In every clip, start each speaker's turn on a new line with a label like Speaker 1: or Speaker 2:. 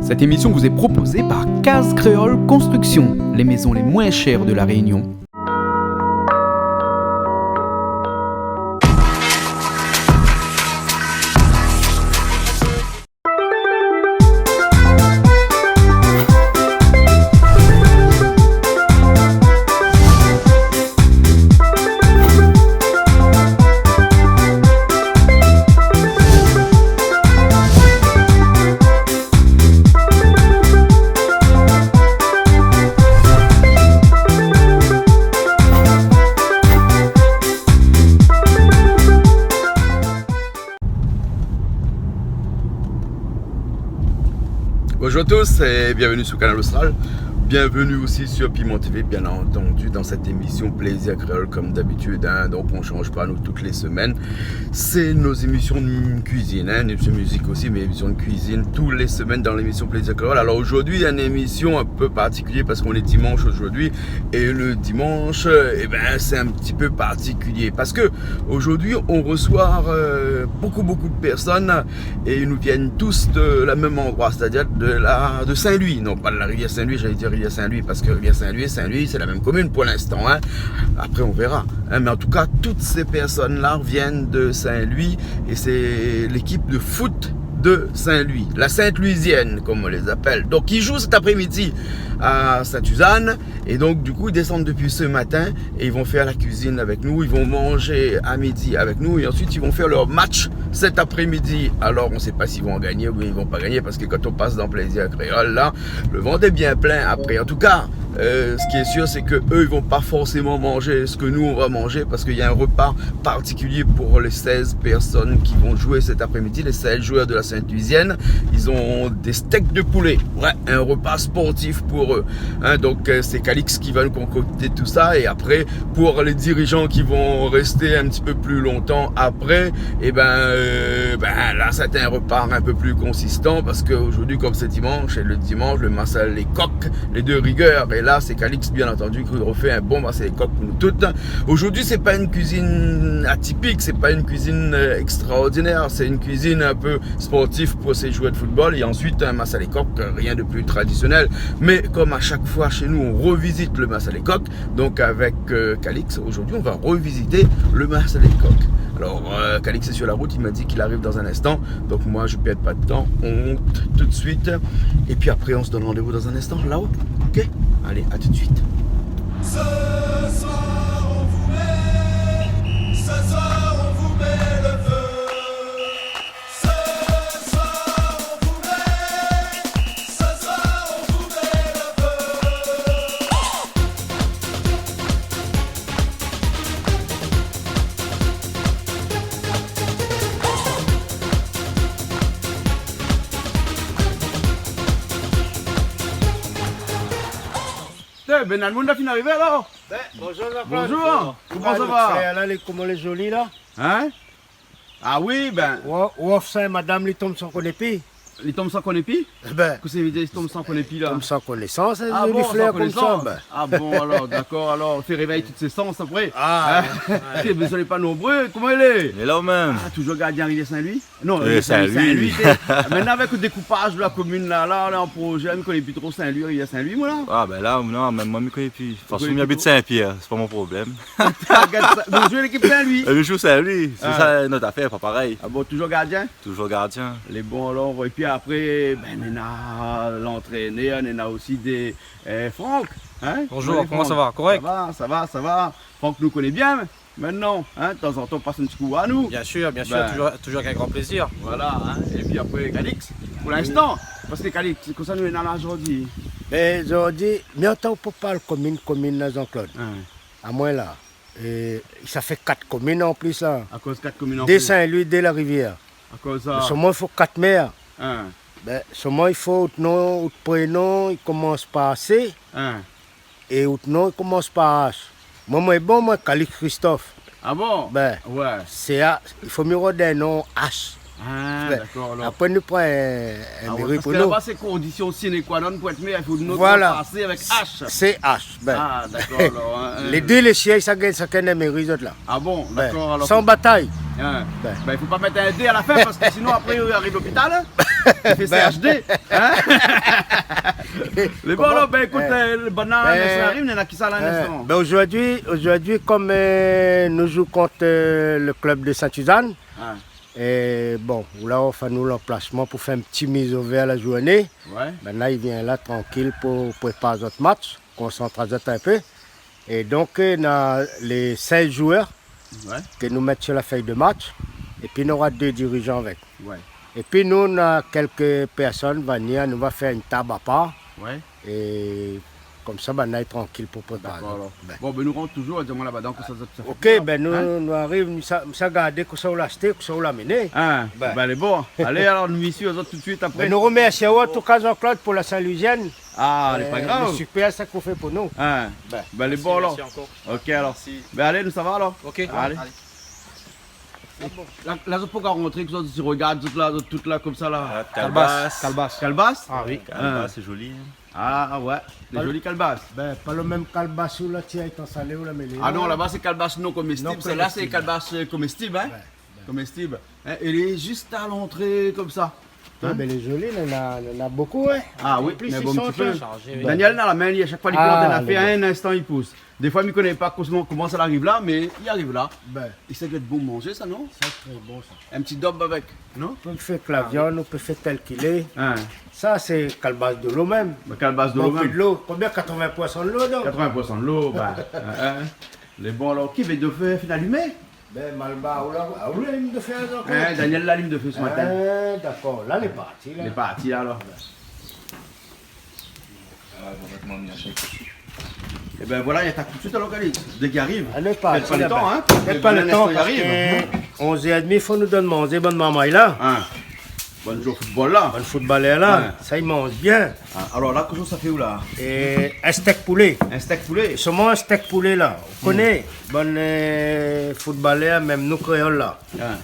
Speaker 1: Cette émission vous est proposée par Case Créole Construction, les maisons les moins chères de la Réunion.
Speaker 2: Bonjour à tous et bienvenue sur Canal Austral. Bienvenue aussi sur Piment TV, bien entendu, dans cette émission Plaisir Créole comme d'habitude. Donc on ne change pas, nous, toutes les semaines. C'est nos émissions de cuisine, une émission de musique aussi, mais émissions de cuisine tous les semaines dans l'émission Plaisir Créole. Alors aujourd'hui, il y a une émission un peu particulière parce qu'on est dimanche aujourd'hui. Et le dimanche, c'est un petit peu particulier parce que aujourd'hui, on reçoit beaucoup de personnes et ils nous viennent tous de la même endroit, c'est-à-dire de Saint-Louis. Non, pas de la rivière Saint-Louis, j'allais dire Saint-Louis parce que rivière Saint-Louis, c'est la même commune pour l'instant. Après, on verra. Mais en tout cas, toutes ces personnes-là viennent de Saint-Louis et c'est l'équipe de foot de Saint-Louis, la Sainte-Louisienne comme on les appelle. Donc ils jouent cet après-midi à Sainte-Suzanne et donc du coup ils descendent depuis ce matin et ils vont faire la cuisine avec nous, ils vont manger à midi avec nous et ensuite ils vont faire leur match cet après-midi. Alors on ne sait pas s'ils vont gagner ou ils vont pas gagner parce que quand on passe dans Plaisir Créole là, le ventre est bien plein après. En tout cas, ce qui est sûr c'est que eux ils vont pas forcément manger ce que nous on va manger parce qu'il y a un repas particulier pour les 16 personnes qui vont jouer cet après-midi, les 16 joueurs de la Sainte-Louisienne. Ils ont des steaks de poulet, un repas sportif pour eux. Donc c'est Calix qui va nous concocter tout ça et après pour les dirigeants qui vont rester un petit peu plus longtemps après, là c'est un repas un peu plus consistant parce qu'aujourd'hui comme c'est dimanche et le dimanche le massal les coques, les deux rigueurs et là c'est Calix bien entendu qui refait un bon massal les coques pour nous toutes. Aujourd'hui c'est pas une cuisine atypique, c'est pas une cuisine extraordinaire, c'est une cuisine un peu sportif pour ces joueurs de football et ensuite un massal les coques, rien de plus traditionnel, mais comme à chaque fois chez nous on revisite le massal les coques, donc avec Calix aujourd'hui on va revisiter le massal les coques. Alors Calix est sur la route, il m'a dit qu'il arrive dans un instant, donc moi je ne perds pas de temps, on monte tout de suite et puis après on se donne rendez-vous dans un instant là-haut, ok? Allez, à tout de suite.
Speaker 3: Ce soir on vous met, ce soir on vous met le feu.
Speaker 2: Ben Almounda fin arrivé alors.
Speaker 4: Bonjour
Speaker 2: Bonjour. Comment ça va?
Speaker 4: Là, comment les jolis là?
Speaker 2: Hein? Ah oui,
Speaker 4: Ou ça, madame, les tombes sans connaître.
Speaker 2: les tombes sans connaître?
Speaker 4: Ben,
Speaker 2: Que ça veut dire les tombes sans connaître là?
Speaker 4: comme sans connaissance,
Speaker 2: Ah
Speaker 4: les
Speaker 2: bon,
Speaker 4: fleurs
Speaker 2: sans
Speaker 4: comme ça.
Speaker 2: connaissance.
Speaker 4: Ben.
Speaker 2: Ah bon, alors, d'accord, alors, fais réveiller toutes ces sens après.
Speaker 4: Ah,
Speaker 2: Vous n'êtes pas nombreux, comment elle est?
Speaker 5: Il est là même.
Speaker 2: Ah, toujours gardien Rivière Saint-Louis? Non,
Speaker 5: Oui, Saint-Louis.
Speaker 2: Maintenant, avec le découpage de la commune là, en projet, je ne connais plus trop Saint-Louis, Rivière Saint-Louis, moi là.
Speaker 5: Ah ben là, non, même moi je me connais plus. De toute façon,
Speaker 2: connais
Speaker 5: j'habite
Speaker 2: plus
Speaker 5: Saint-Pierre, c'est pas mon problème.
Speaker 2: Vous jouez l'équipe Saint-Louis?
Speaker 5: Je joue Saint-Louis, c'est
Speaker 2: Ah.
Speaker 5: ça notre affaire, pas pareil.
Speaker 2: Ah bon, toujours gardien?
Speaker 5: Toujours gardien.
Speaker 2: Les bons alors, et puis après, on a l'entraîneur, on a aussi des Franck. Hein?
Speaker 6: Bonjour, comment ça va? Correct?
Speaker 2: Ça va. Franck nous connaît bien maintenant, hein? De temps en temps, on passe un petit coup à nous.
Speaker 6: Bien sûr,
Speaker 2: Ben.
Speaker 6: toujours avec un grand plaisir.
Speaker 2: Voilà, hein? Et puis après, Calix, pour l'instant, parce que Calix, c'est comme ça nous est dans la aujourd'hui.
Speaker 4: mais aujourd'hui, mais en tant que pas commune dans Jean-Claude,
Speaker 2: Hein?
Speaker 4: à moi là, et ça fait 4 communes en plus là.
Speaker 2: À cause de 4 communes en
Speaker 4: Dès
Speaker 2: plus.
Speaker 4: Saint-Louis, dès la rivière.
Speaker 2: À cause de ça.
Speaker 4: Seulement, il faut 4 maires.
Speaker 2: Hein?
Speaker 4: Ben, seulement, il faut autre nom, autre prénom, il commence par C
Speaker 2: Hein?
Speaker 4: et autre nom, il commence par H. Moi, Calix Christophe.
Speaker 2: Ah bon?
Speaker 4: Ben,
Speaker 2: Ouais.
Speaker 4: c'est A, il faut mieux donner un nom H.
Speaker 2: Ah,
Speaker 4: Ben,
Speaker 2: d'accord alors.
Speaker 4: Après, nous prenons un
Speaker 2: Ah ouais,
Speaker 4: mairie
Speaker 2: parce
Speaker 4: pour
Speaker 2: que
Speaker 4: nous.
Speaker 2: là-bas, c'est conditions sine qua non pour être meilleur, il faut nous
Speaker 4: Voilà.
Speaker 2: passer avec H.
Speaker 4: C'est H. Ben.
Speaker 2: Ah, d'accord alors. Hein,
Speaker 4: Les deux, les sièges, ça gagne un mairie, autres là.
Speaker 2: Ah bon,
Speaker 4: Ben,
Speaker 2: d'accord alors.
Speaker 4: sans bataille.
Speaker 2: Hein.
Speaker 4: Ben.
Speaker 2: Ben, il faut pas mettre un D à la fin parce que sinon après il arrive à l'hôpital. Il fait CHD. Hein. Mais bon, là, ben écoute, le bonheur, ça arrive, il y en a qui ça là l'instant.
Speaker 4: Ben aujourd'hui, comme nous jouons contre le club de Saint-Suzanne,
Speaker 2: Ah.
Speaker 4: et bon, là on fait nous l'emplacement pour faire un petit mise au vert la journée.
Speaker 2: Ouais.
Speaker 4: Maintenant il vient là tranquille pour préparer notre match, concentrer un peu. Et donc on a les 16 joueurs
Speaker 2: Ouais.
Speaker 4: que nous mettons sur la feuille de match. Et puis nous aura 2 dirigeants avec.
Speaker 2: Ouais.
Speaker 4: Et puis nous on a quelques personnes venir, nous va faire une table à part.
Speaker 2: Ouais.
Speaker 4: Et comme ça, ben, on est tranquille pour préparer.
Speaker 2: D'accord, alors.
Speaker 4: Ben.
Speaker 2: Bon, ben nous rentrons toujours, dis-moi là-bas, donc ça fait.
Speaker 4: Ok, ben nous,
Speaker 2: Hein?
Speaker 4: nous arrivons, nous sommes gardés, que ça l'a acheté, que ça l'a mené.
Speaker 2: Ah,
Speaker 4: Ben.
Speaker 2: ben, elle est bon. Allez, alors nous ici, aux autres tout de suite après.
Speaker 4: Ben, nous remercions en tout cas Jean-Claude pour la Saint-Louisienne.
Speaker 2: Ah, elle est pas grave.
Speaker 4: C'est super ça qu'on fait pour nous.
Speaker 2: Ah,
Speaker 4: Ben.
Speaker 2: ben, elle est bon alors.
Speaker 6: Merci encore.
Speaker 2: Ok, alors. Ben allez, nous ça va alors.
Speaker 6: Ok,
Speaker 2: Allez. Là, je peux pas rentrer, que ça, tu regardes toute là, comme ça là.
Speaker 6: Calebasse. Calebasse.
Speaker 2: Calebasse.
Speaker 6: Ah oui.
Speaker 5: Calebasse, c'est joli. hein.
Speaker 2: Ah ouais, des jolies calebasses.
Speaker 4: Ben, pas le même calebasse où là, tu as salé ou la mêlée.
Speaker 2: Ah non, là-bas c'est calebasse non comestible.
Speaker 4: Non
Speaker 2: Celle-là c'est
Speaker 4: comestible.
Speaker 2: calebasse comestible, hein. Comestible. Hein, elle est juste à l'entrée comme ça.
Speaker 4: Ah, ben, les jolis, il y en a beaucoup, hein.
Speaker 2: Ah oui,
Speaker 4: plus
Speaker 2: mais
Speaker 4: ils
Speaker 2: bon,
Speaker 4: sont
Speaker 2: un petit peu.
Speaker 6: Chargé, oui.
Speaker 2: Daniel dans la main, à chaque fois, il plante,
Speaker 4: Ah,
Speaker 2: elle a fait
Speaker 4: les
Speaker 2: à un instant, il pousse. Des fois, il ne connaît pas comment ça arrive là, mais il arrive là.
Speaker 4: Ben,
Speaker 2: Et ça doit être bon manger, ça, non?
Speaker 4: c'est très bon ça.
Speaker 2: Un petit dobe avec, non?
Speaker 4: On peut faire que la viande, on peut faire tel qu'il est.
Speaker 2: Hein,
Speaker 4: Ça, c'est calebasse de l'eau même.
Speaker 2: bah, calebasse de l'eau
Speaker 4: Beaucoup de
Speaker 2: même.
Speaker 4: l'eau. Combien 80% de l'eau, donc
Speaker 2: 80% de l'eau, bah. Les bons alors, qui va de feu fin allumé?
Speaker 4: Ben, Malba, ou là, il de faire encore.
Speaker 2: Hein, Daniel l'allume de feu ce matin.
Speaker 4: D'accord, là, il est parti. Là.
Speaker 2: Il est parti là alors. Et ben voilà, il attaque tout de suite à l'occasion. Dès qu'il arrive.
Speaker 4: Elle est parti.
Speaker 2: Faites pas le
Speaker 4: là,
Speaker 2: temps,
Speaker 4: ben.
Speaker 2: hein.
Speaker 4: Faites pas le
Speaker 2: Dès
Speaker 4: temps,
Speaker 2: qu'il
Speaker 4: parce
Speaker 2: arrive.
Speaker 4: que 11h30, il faut nous donner manger, bonne maman est là.
Speaker 2: Hein. Bon jour football là.
Speaker 4: Bonne footballeur là,
Speaker 2: Ouais.
Speaker 4: ça il mange bien.
Speaker 2: Ah, alors là, qu'est-ce que ça fait où là?
Speaker 4: Et un steak poulet.
Speaker 2: Un steak poulet.
Speaker 4: Seulement un steak poulet là. On connaît, bonne footballeur, même nous créoles là.
Speaker 2: Hein.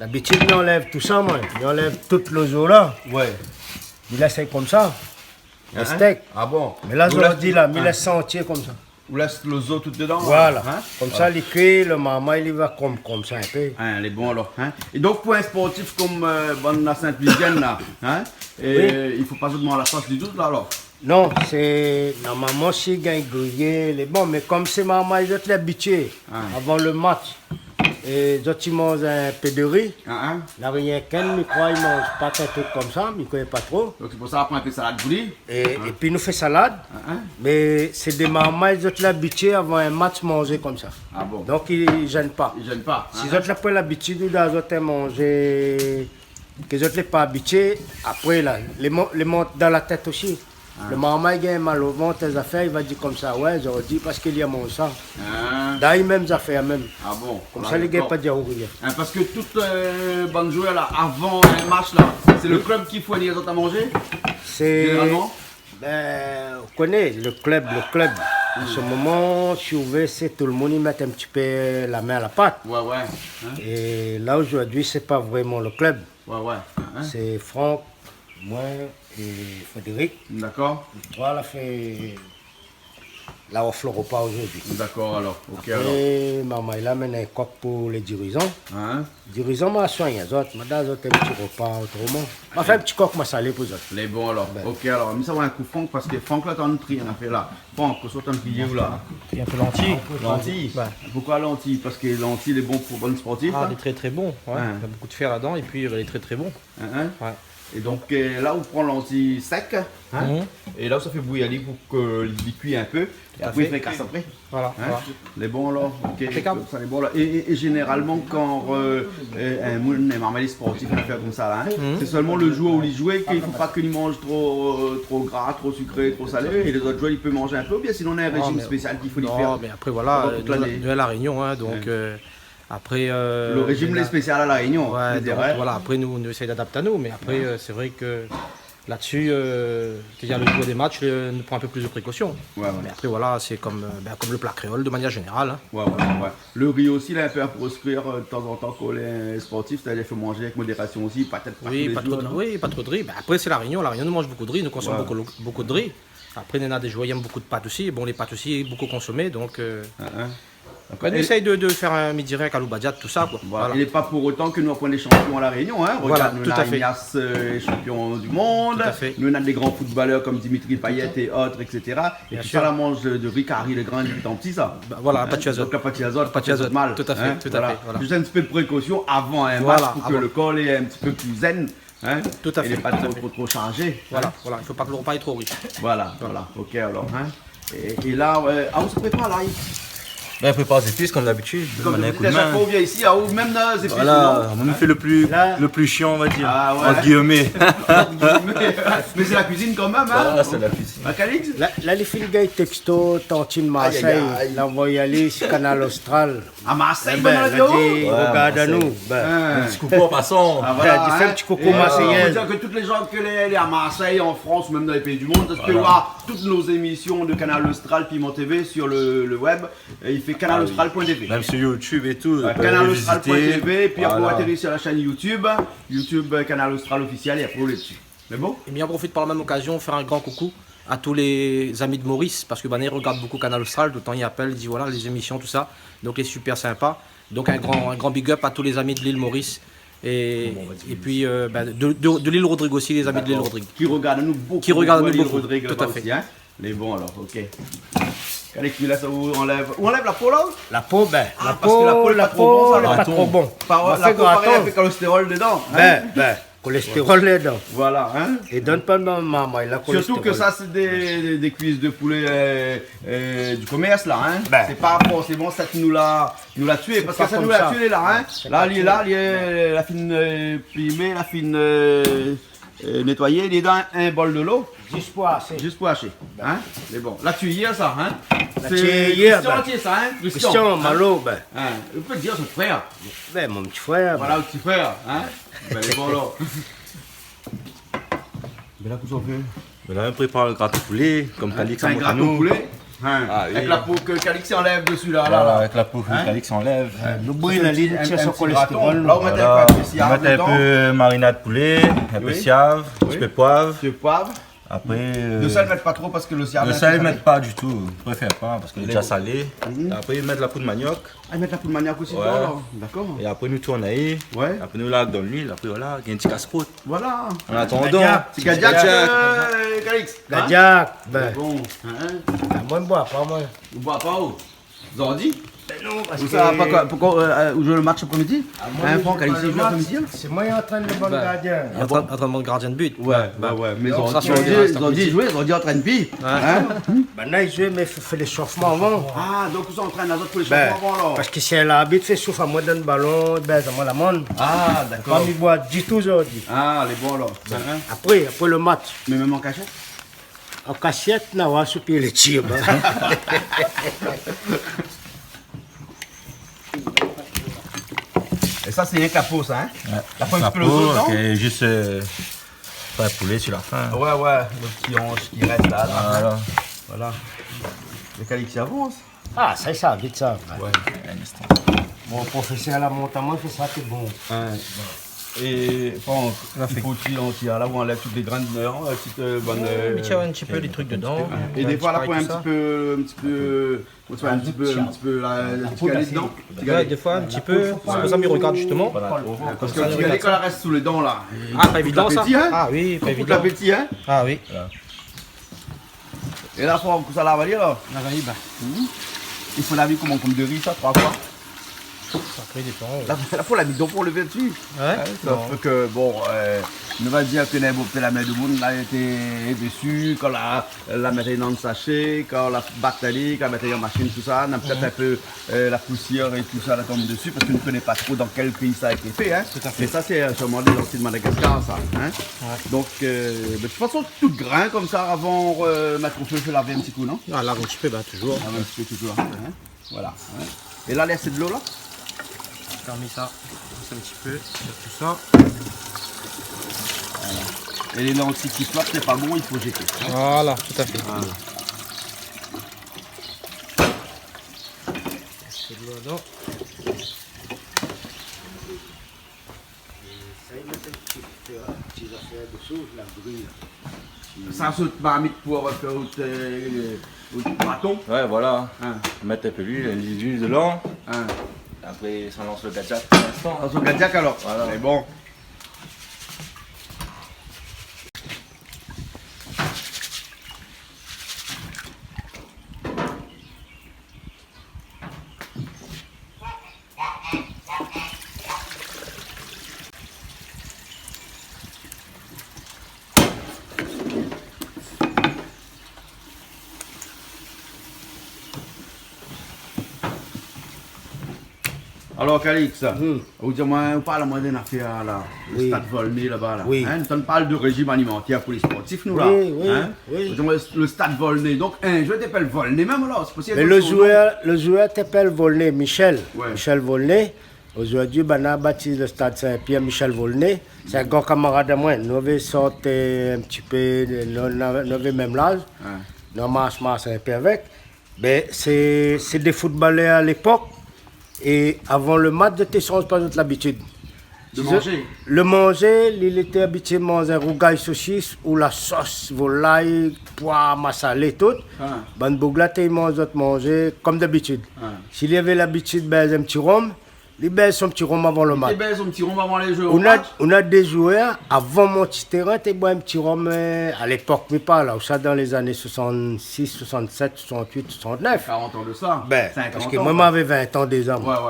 Speaker 4: D'habitude, on enlève tout ça, moi. On enlève toute l'ozo là.
Speaker 2: Ouais.
Speaker 4: Il laisse ça comme ça. Un
Speaker 2: Hein?
Speaker 4: steak.
Speaker 2: Ah bon.
Speaker 4: Mais là,
Speaker 2: Vous
Speaker 4: je leur
Speaker 2: laisse-
Speaker 4: dis là, mais
Speaker 2: hein.
Speaker 4: laisse ça entier comme ça.
Speaker 2: Vous laisse le zoo tout dedans.
Speaker 4: Voilà.
Speaker 2: Hein?
Speaker 4: Comme ça, il cuit, le maman, il y va comme ça un peu.
Speaker 2: Hein, elle est bon alors. Hein? Et donc pour un sportif comme bonne la Sainte-Lusienne là, hein? Et il faut pas se demander la face du tout là alors.
Speaker 4: Non, c'est. Normalement, si il gagne grillé, les bon, mais comme c'est maman, ils ont l'habitué
Speaker 2: Ah.
Speaker 4: avant le match. Et les autres, ils mangent un peu de riz.
Speaker 2: Hein?
Speaker 4: La rien qu'un, il croit, ils mangent pas un truc comme ça, mais ils ne connaissent pas trop.
Speaker 2: Donc c'est pour ça qu'on prend un peu de salade bouillie.
Speaker 4: Et puis, nous fait salade.
Speaker 2: Hein?
Speaker 4: Mais c'est des mamans, ils ont l'habitué avant un match manger comme ça.
Speaker 2: Ah bon.
Speaker 4: Donc, ils ne gênent pas.
Speaker 2: Ils gênent pas.
Speaker 4: Si les autres n'ont pas l'habitude de manger, que les autres n'ont pas habitué, après, là, les montent dans la tête aussi. Le maman, il a mal au ventre, tes affaires, il va dire comme ça, ouais, j'aurais dit parce qu'il y a mon sang.
Speaker 2: Hein?
Speaker 4: Dans les mêmes affaires même.
Speaker 2: Ah bon.
Speaker 4: Comme
Speaker 2: Ah,
Speaker 4: ça, les gars
Speaker 2: d'accord.
Speaker 4: pas dire rien.
Speaker 2: Hein, parce que toute bonne joueur là, avant un match là, c'est le club qui fournit les autres à manger.
Speaker 4: C'est.
Speaker 2: Généralement.
Speaker 4: Ben, on connaît le club. En ce moment, si vous voulez, c'est tout le monde, ils mettent un petit peu la main à la pâte.
Speaker 2: Ouais, ouais. Hein?
Speaker 4: Et là, aujourd'hui, c'est pas vraiment le club.
Speaker 2: Ouais, ouais. Hein?
Speaker 4: C'est Franck, moi et Frédéric.
Speaker 2: D'accord.
Speaker 4: Les trois, là, fait. Là, on offre le repas aujourd'hui.
Speaker 2: D'accord alors. Ok alors.
Speaker 4: Et maman, il amène un coq pour les dirigeants.
Speaker 2: Hein?
Speaker 4: Les dirigeants m'a soigné, les autres. Madame, les autres, un petit repas autrement. M'a fait un petit coq, m'a salé pour eux autres.
Speaker 2: Les bons alors. Ok alors. Mais ça va un coup Franck parce que Franck là, t'as un tri, on a fait là. Franck, que soit un pilier ou là.
Speaker 6: Il y a un peu lentilles.
Speaker 2: Lentilles.
Speaker 6: Ouais.
Speaker 2: Pourquoi lentilles? Parce que lentilles, il est bon pour bonne sportif.
Speaker 6: Ah,
Speaker 2: là.
Speaker 6: il est très très bon. Ouais.
Speaker 2: Ouais.
Speaker 6: Il y a beaucoup de fer là-dedans et puis il est très très bon.
Speaker 2: Hein, hein?
Speaker 6: Ouais.
Speaker 2: Et donc là, on prend lentilles sec. Hein?
Speaker 6: Mhm.
Speaker 2: Et là, ça fait bouillir pour qu'il cuit un peu. Et
Speaker 6: à
Speaker 2: après, il
Speaker 6: fait.
Speaker 2: fait casse après.
Speaker 6: Voilà.
Speaker 2: Hein?
Speaker 6: voilà.
Speaker 2: Les bons alors, ok.
Speaker 6: Impeccable.
Speaker 2: Ça, les bons là. Et généralement, quand un moulin, un marmalier sportif, on fait comme ça là, hein, c'est seulement le joueur où il joue qu'il ne faut pas qu'il mange trop gras, trop sucré, trop salé. Et les autres joueurs, il peut manger un peu, ou bien sinon on a un régime
Speaker 6: mais-
Speaker 2: spécial qu'il faut y
Speaker 6: Non,
Speaker 2: faire.
Speaker 6: mais après voilà,
Speaker 2: Pendant toute l'année.
Speaker 6: nous à la Réunion, hein, donc après.
Speaker 2: Le régime les spécial à la Réunion. je
Speaker 6: Ouais, donc,
Speaker 2: dirais.
Speaker 6: voilà, après nous essayons d'adapter à nous, mais après c'est vrai que là-dessus, c'est-à-dire le jour des matchs, nous prend un peu plus de précautions.
Speaker 2: Ouais, ouais.
Speaker 6: Mais après voilà, c'est comme le plat créole de manière générale. Hein.
Speaker 2: Ouais, ouais, ouais. Le riz aussi, il est un peu à proscrire de temps en temps pour les sportifs, c'est-à-dire qu'il faut manger avec modération aussi, peut-être pas
Speaker 6: Oui,
Speaker 2: tous
Speaker 6: pas
Speaker 2: les
Speaker 6: trop
Speaker 2: jours.
Speaker 6: de,
Speaker 2: non?
Speaker 6: oui, pas trop de riz. Ben, après, c'est la Réunion. La Réunion, nous mange beaucoup de riz. Nous consommons
Speaker 2: Ouais.
Speaker 6: beaucoup de riz. Après, il y en a des joueurs qui aiment beaucoup de pâtes aussi. Bon, les pâtes aussi, beaucoup consommées. Donc,
Speaker 2: Hein, hein.
Speaker 6: On essaye de faire un midi avec Aloubadia, tout ça. Quoi.
Speaker 2: Voilà. Il n'est pas pour autant que nous prenons les champions à La Réunion. Hein.
Speaker 6: Voilà,
Speaker 2: Regarde, nous
Speaker 6: tout à
Speaker 2: avons
Speaker 6: fait.
Speaker 2: Ignace, champion du monde.
Speaker 6: Tout à fait.
Speaker 2: Nous avons des grands footballeurs comme Dimitri Payet et autres, etc. Et
Speaker 6: Bien
Speaker 2: tout
Speaker 6: sûr.
Speaker 2: ça, la mange de Ricari, le grand, du temps petit, ça.
Speaker 6: Bah, voilà, pas de azote.
Speaker 2: Donc, la pâte azote,
Speaker 6: Pas de azote,
Speaker 2: mal.
Speaker 6: tout à fait, tout à fait, voilà.
Speaker 2: Juste un petit peu de précaution avant un
Speaker 6: Voilà,
Speaker 2: match pour que
Speaker 6: avant.
Speaker 2: le col est un petit peu plus zen. Hein.
Speaker 6: Tout à
Speaker 2: Et
Speaker 6: fait,
Speaker 2: n'est pas
Speaker 6: tout à
Speaker 2: trop chargé.
Speaker 6: Voilà,
Speaker 2: Hein.
Speaker 6: voilà, il ne faut pas que le repas est trop riche.
Speaker 2: Voilà. Ok, alors. Hein. Et là, on se prépare là.
Speaker 5: Ben, on prépare les épices comme d'habitude.
Speaker 2: Comme
Speaker 5: On a un
Speaker 2: tu
Speaker 5: coup
Speaker 2: dis,
Speaker 5: de
Speaker 2: à chaque
Speaker 5: main.
Speaker 2: fois on vient ici, ou même dans les épices.
Speaker 5: Voilà, on nous fait le plus
Speaker 4: Là.
Speaker 5: chiant, on va dire.
Speaker 2: Ah ouais.
Speaker 5: Entre guillemets.
Speaker 2: Mais c'est la cuisine quand même, hein.
Speaker 5: Voilà, c'est la cuisine.
Speaker 2: À Calix.
Speaker 4: Là, les filles gars texto, Tantine Marseille,
Speaker 2: Aïe, aïe, aïe.
Speaker 4: là, on va y aller sur Canal Austral.
Speaker 2: À Marseille,
Speaker 4: Eh
Speaker 2: ben,
Speaker 4: ben,
Speaker 2: la
Speaker 4: elle a
Speaker 2: vidéo.
Speaker 4: dit, regarde à
Speaker 5: Marseille.
Speaker 4: nous. Ben,
Speaker 2: Hein.
Speaker 5: Petit coucou en passant.
Speaker 2: Ah,
Speaker 4: Elle a dit, fais un
Speaker 2: hein.
Speaker 4: petit coucou
Speaker 2: Et,
Speaker 4: marseillaise.
Speaker 2: faut dire que toutes les gens qui sont à Marseille, en France, ou même dans les pays du monde, parce que voir toutes nos émissions de Canal Austral, Piment TV sur le web, il fait canalaustral.tv.
Speaker 5: Même sur YouTube et tout.
Speaker 2: Ouais,
Speaker 5: vous pouvez visiter.
Speaker 2: canalaustral.tv, puis après on
Speaker 5: Voilà.
Speaker 2: atterrit sur la chaîne YouTube, Canal Austral officiel, et après on est dessus. C'est bon?
Speaker 6: Et bien, on profite par la même occasion faire un grand coucou à tous les amis de Maurice, parce que Bané regarde beaucoup Canal Austral, tout le temps il appelle, il dit voilà les émissions, tout ça, donc il est super sympa. Donc un grand big up à tous les amis de l'île Maurice. Et puis de l'île Rodrigue aussi, les amis de l'île Rodrigue.
Speaker 2: Qui regarde nous beaucoup.
Speaker 6: Qui regarde nous
Speaker 2: Lille
Speaker 6: beaucoup,
Speaker 2: Rodrigue,
Speaker 6: tout
Speaker 2: là-bas
Speaker 6: à fait.
Speaker 2: aussi, hein. Mais bon alors, ok. Allez, tu laisses, on enlève la peau là?
Speaker 4: La peau, ben,
Speaker 2: Ah, parce que la peau, elle est pas trop bon, ça,
Speaker 4: elle est pas
Speaker 2: graton.
Speaker 4: trop bon.
Speaker 2: Par,
Speaker 4: On va
Speaker 2: la
Speaker 4: faire
Speaker 2: peau pareil
Speaker 4: gratin.
Speaker 2: avec cholestérol dedans. Hein?
Speaker 4: Ben, cholestérol là-dedans.
Speaker 2: Voilà, hein.
Speaker 4: Et donne pas de maman, il a cholestérol.
Speaker 2: Surtout que ça, c'est des cuisses de poulet du commerce là, hein.
Speaker 4: Ben.
Speaker 2: C'est pas forcément ça qui nous l'a tué, parce que
Speaker 4: pas
Speaker 2: ça
Speaker 4: comme
Speaker 2: nous l'a
Speaker 4: ça.
Speaker 2: tué là, hein.
Speaker 4: C'est
Speaker 2: Là,
Speaker 4: pas
Speaker 2: il est là, il est la fine primée, la fine nettoyée, il est dans un bol de l'eau,
Speaker 4: Juste pour assez.
Speaker 2: juste pour hacher, hein. Mais bon, là tu hier ça, hein.
Speaker 4: La
Speaker 2: C'est
Speaker 4: tué hier,
Speaker 2: Christian
Speaker 4: ben.
Speaker 2: entier, ça, hein.
Speaker 4: Christian,
Speaker 2: hein.
Speaker 4: Malo, ben.
Speaker 2: Hein. On peut dire son frère.
Speaker 4: Ben, mon petit frère.
Speaker 2: Voilà le petit frère, hein. Ben, il est bon là. Mais là, qu'est-ce qu'on fait?
Speaker 5: Mais là, on prépare le gratin poulet, comme Calix
Speaker 2: C'est
Speaker 5: en
Speaker 2: un
Speaker 5: montre à
Speaker 2: gratin au
Speaker 5: nous.
Speaker 2: poulet, hein.
Speaker 5: Ah oui.
Speaker 2: Avec la peau que Calix enlève dessus là,
Speaker 5: Voilà,
Speaker 2: là.
Speaker 5: avec la peau que
Speaker 2: Hein?
Speaker 5: Calix enlève.
Speaker 4: N'oublie la ligne,
Speaker 2: Un
Speaker 4: tire son
Speaker 2: petit
Speaker 4: cholestérol.
Speaker 2: graton. Là, on met
Speaker 5: Voilà.
Speaker 2: un peu de
Speaker 5: On
Speaker 2: sillage
Speaker 5: va mettre un
Speaker 2: dedans.
Speaker 5: peu marinade poulet, un peu
Speaker 2: Oui.
Speaker 5: siave, un petit
Speaker 2: Oui.
Speaker 5: peu poivre.
Speaker 2: Du poivre.
Speaker 5: Après,
Speaker 2: Le sel, mettre pas trop parce que le sillage.
Speaker 5: le sel, ils mettent pas du tout. Je préfère pas parce qu'il est
Speaker 2: Les
Speaker 5: déjà
Speaker 2: bons.
Speaker 5: salé.
Speaker 2: Mhm.
Speaker 5: Après, ils mettent la poudre de manioc.
Speaker 2: Ah, ils mettent la poudre de manioc aussi
Speaker 5: Ouais.
Speaker 2: dedans, là. D'accord.
Speaker 5: Et après, nous tournons.
Speaker 2: Ouais.
Speaker 5: Après, nous là dans l'huile. Après, voilà, il y a un petit casse-croûte.
Speaker 2: Voilà.
Speaker 5: En attendant,
Speaker 4: Gadiac.
Speaker 2: C'est Gadiac,
Speaker 5: Gadiac.
Speaker 2: Calix.
Speaker 4: Gadiac, ben.
Speaker 2: Bon. Hein?
Speaker 4: Moi, je bois pas, moi.
Speaker 2: Vous boivez pas où? Zordi?
Speaker 4: Non, parce
Speaker 2: Ou ça, pourquoi vous jouez le match après-midi? Hein, Franck, Calix, il joue l'après-midi?
Speaker 4: C'est moi qui en train de bon
Speaker 6: Ben.
Speaker 4: gardien.
Speaker 6: Entraînement de gardien de but.
Speaker 2: Ouais. Mais
Speaker 6: ça,
Speaker 2: Zordi,
Speaker 6: c'est au début,
Speaker 2: Zordi jouait, Zordi en train de pire. Hein?
Speaker 4: Ben là, il joue, mais il fait l'échauffement avant.
Speaker 2: Ah, donc vous êtes en train d'être pour les
Speaker 4: Ben,
Speaker 2: champions avant là.
Speaker 4: parce que si elle a habité, fait souffle à moi dans le ballon, ben, ça m'a la monde.
Speaker 2: Ah,
Speaker 4: Pas
Speaker 2: d'accord.
Speaker 4: m'y boire du tout aujourd'hui.
Speaker 2: Ah, les bons là. Hein?
Speaker 4: Après le match,
Speaker 2: Mais même en cachette?
Speaker 4: en cassette, on va souper les tirs. ben.
Speaker 2: Et ça, c'est rien que la peau, ça, hein? La peau un
Speaker 5: la
Speaker 2: petit peu le dos,
Speaker 5: peau,
Speaker 2: non?
Speaker 5: et juste faire poulet sur la fin.
Speaker 2: Ouais, le petit hanche qui reste là.
Speaker 5: Voilà.
Speaker 2: Voilà. Le Calix, il avance.
Speaker 4: Ah, ça, vite ça.
Speaker 2: Ouais.
Speaker 5: Un instant.
Speaker 4: Mon professeur à la montagne, il fait ça, c'est bon.
Speaker 2: Et bon, il faut tirer, on tire là où on enlève toutes les graines de petite bonne.
Speaker 6: Il y a un petit peu des trucs dedans.
Speaker 2: Et des fois, là, pour un
Speaker 6: tout ça.
Speaker 2: petit peu. On se fait un petit peu la petit galet dedans. Petit
Speaker 6: Ouais,
Speaker 2: galet.
Speaker 6: des fois un petit peu, si vos amis regardent justement.
Speaker 2: Parce que le petit galet, quand elle reste sous les dents là.
Speaker 6: Ah, pas évident ça.
Speaker 2: l'appétit, hein?
Speaker 6: Ah oui, pas
Speaker 2: Pour
Speaker 6: évident.
Speaker 2: l'appétit, hein?
Speaker 6: Ah oui.
Speaker 2: Et là, faut ça la valise là.
Speaker 6: La vanille, bah,
Speaker 2: Il faut la vie comme de riz, ça, 3 fois.
Speaker 6: après dépend.
Speaker 2: Là, faut la vie pour lever dessus.
Speaker 6: Ouais.
Speaker 2: Sauf que, bon, on va dire que la mère du monde a été déçue quand la mettait dans le sachet, quand la bactérie, quand la mettait en machine, tout ça, on a peut-être un peu la poussière et tout ça là tombe dessus parce qu'on ne connaît pas trop dans quel pays ça a été fait. Hein. Et ça, c'est sûrement des lentilles de Madagascar, ça. Hein. Donc, de toute façon, tout grain comme ça avant mettre au feu, je laver un petit coup, non?
Speaker 6: Ah là, un petit peu, bah toujours.
Speaker 2: Laver un petit peu toujours. Hein. Voilà. Hein. Et là, c'est de l'eau là?
Speaker 6: J'ai remis ça un petit peu, tout ça.
Speaker 2: Et les lentilles qui flottent, c'est pas bon, il faut jeter.
Speaker 6: Voilà, tout à fait. C'est de l'eau dedans.
Speaker 4: Ça, il met des petites affaires dessous, la grille.
Speaker 2: Ça saute marmite pour faire au bâton.
Speaker 5: Ouais, voilà.
Speaker 2: Hein.
Speaker 5: Mettre un peu l'huile dedans.
Speaker 2: Hein.
Speaker 5: Après, ça lance le gadget pour l'instant.
Speaker 2: Dans son Cadillac alors.
Speaker 5: Voilà.
Speaker 2: Mais bon. Alors Calix, on parle moins d'une affaire là, le
Speaker 4: Oui.
Speaker 2: stade Volney là-bas là.
Speaker 4: Oui.
Speaker 2: Hein, on parle de régime alimentaire pour les sportifs nous là.
Speaker 4: Oui, oui,
Speaker 2: Hein?
Speaker 4: oui.
Speaker 2: Donc, le stade Volney, donc un joueur t'appelle Volney même là, c'est possible.
Speaker 4: Mais le joueur t'appelle Volney, Michel.
Speaker 2: Ouais.
Speaker 4: Michel Volney. Aujourd'hui, on a bâti le stade Saint-Pierre, Michel Volney. C'est un grand camarade de moi. Nous avons sorti un petit peu, nous avons même l'âge.
Speaker 2: Ouais.
Speaker 4: Nous marche un peu avec. Mais c'est des footballeurs à l'époque. Et avant le match, de change pas toute l'habitude.
Speaker 2: De manger.
Speaker 4: Le manger, il était habitué à manger rougail saucisse ou la sauce, volaille, poire, massalé, tout.
Speaker 2: Ah.
Speaker 4: Ben Bouglat, il mange d'autres manger comme d'habitude.
Speaker 2: Ah.
Speaker 4: S'il y avait l'habitude de boire un petit rhum, il boit son petit rhum avant le match.
Speaker 2: C'est belle son petit rond avant les jeux.
Speaker 4: On a des joueurs, avant mon petit terrain, tu bois un petit rhum à l'époque, mais pas là, ça dans les années 66, 67, 68, 69.
Speaker 2: 40 ans de ça.
Speaker 4: Ben,
Speaker 2: 50
Speaker 4: parce que
Speaker 2: ans,
Speaker 4: moi,
Speaker 2: ouais.
Speaker 4: j'avais 20 ans déjà.
Speaker 2: Ouais,
Speaker 4: moi.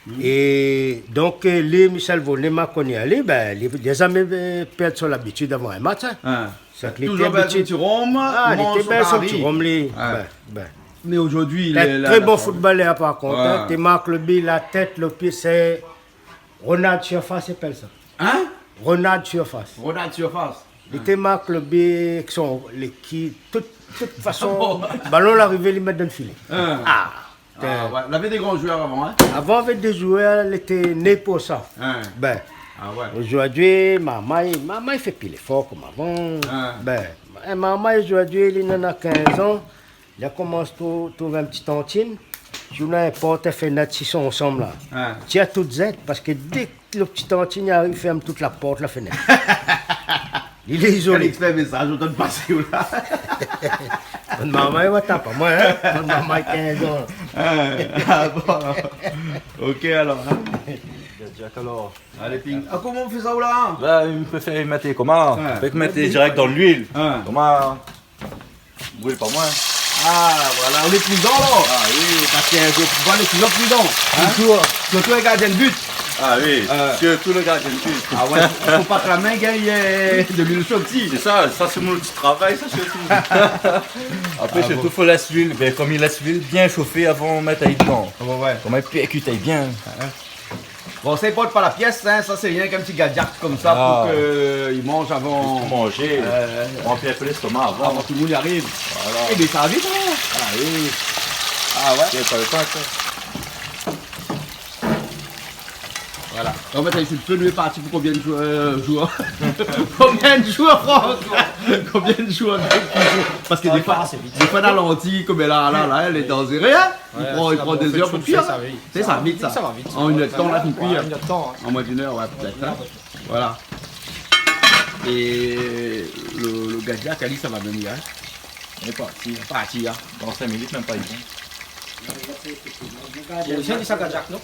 Speaker 2: ouais.
Speaker 4: Et donc, les Michel Volney m'a connu aller, ben, il n'a jamais perdu son habitude d'avoir un match. Hein.
Speaker 2: Hein.
Speaker 4: Ça que
Speaker 2: Toujours belle son petit rhum.
Speaker 4: Ah, il
Speaker 2: mange
Speaker 4: était bien son
Speaker 2: Paris.
Speaker 4: petit rhum, lui.
Speaker 2: Ouais.
Speaker 4: Ben.
Speaker 2: Mais aujourd'hui, il
Speaker 4: Un
Speaker 2: est là.
Speaker 4: très bon footballeur par contre.
Speaker 2: Ouais.
Speaker 4: Hein. Tu marques le but, la tête, le pied, c'est Ronald Surface, il appelle ça.
Speaker 2: Hein?
Speaker 4: Ronald Surface.
Speaker 2: Ronald surface.
Speaker 4: Il te marque le but, avec son, toute façon, ballon l'arrivée, il met dans le filet.
Speaker 2: Hein.
Speaker 4: Ah,
Speaker 2: Ah, ouais. Il avait des grands joueurs avant, hein?
Speaker 4: avant, avec des joueurs, il était né pour ça.
Speaker 2: Hein.
Speaker 4: Ben,
Speaker 2: Ah ouais.
Speaker 4: aujourd'hui, maman, il fait plus l'effort comme avant.
Speaker 2: Ah.
Speaker 4: Ben, maman, aujourd'hui, il en a 15 ans. Il a commencé à trouver un petit tantine. Je n'ai un porte et fenêtre, ils sont ensemble là.
Speaker 2: Ah.
Speaker 4: Tu as tout Z, parce que dès que le petit tantine arrive, il ferme toute la porte, la fenêtre. Il est isolé.
Speaker 2: Calix fait un message, on donne passer où là?
Speaker 4: Bonne maman, il va taper, moi, hein. Bonne maman, 15 ans.
Speaker 2: Ah bon. Ok alors. Hein?
Speaker 5: Gadget alors.
Speaker 2: Allez, ping. Ah, comment on fait ça ou là?
Speaker 5: Là, il préfère mettre comment?
Speaker 2: Ouais.
Speaker 5: Il peut mettre direct dans l'huile.
Speaker 2: Ouais.
Speaker 5: Comment? Brûle pas moins.
Speaker 2: Ah, voilà, on est prudent là.
Speaker 5: Ah oui.
Speaker 2: Parce qu'il faut les plus prudent.
Speaker 4: Toujours.
Speaker 2: Surtout les gardiens de but.
Speaker 5: Ah oui.
Speaker 2: Euh.
Speaker 5: Que tout le gars, j'ai une
Speaker 2: Ah ouais, faut pas que la main gagne de l'huile chaude si.
Speaker 5: C'est ça c'est mon petit travail, ça surtout. Après, surtout, il faut laisser l'huile, ben, comme il laisse l'huile bien chauffer avant de mettre à dedans.
Speaker 2: Ah ouais.
Speaker 5: Comme un percute bien.
Speaker 2: Bon, ça importe pas la pièce, hein, ça c'est rien qu'un petit gadget comme ça
Speaker 5: Ah.
Speaker 2: pour qu'il mange avant.
Speaker 5: Manger, remplir un peu l'estomac avant.
Speaker 2: Avant que tout le monde y arrive.
Speaker 5: Voilà.
Speaker 2: Eh bien ça va vite hein.
Speaker 5: Ah oui.
Speaker 2: Ah ouais.
Speaker 5: C'est pas le temps, ça.
Speaker 2: Voilà. En fait, je peux nous parti pour combien de joueurs Combien de joueurs François Combien de joueurs Parce que des fois, la lentille, comme là, elle est dans zéro. Hein il prend des heures pour cuire. C'est ça, vite ça.
Speaker 6: Ça va vite.
Speaker 2: En une heure de temps, là, tu cuire.
Speaker 6: Une heure de temps.
Speaker 2: En moins d'une heure, ouais, peut-être. Hein. Voilà. Et le gadget, Cali, ça va venir. Hein.
Speaker 5: On est parti.
Speaker 2: Parti, hein.
Speaker 5: Dans 5 minutes, même pas ici.
Speaker 6: Mauricien dit ça Gadjak, non?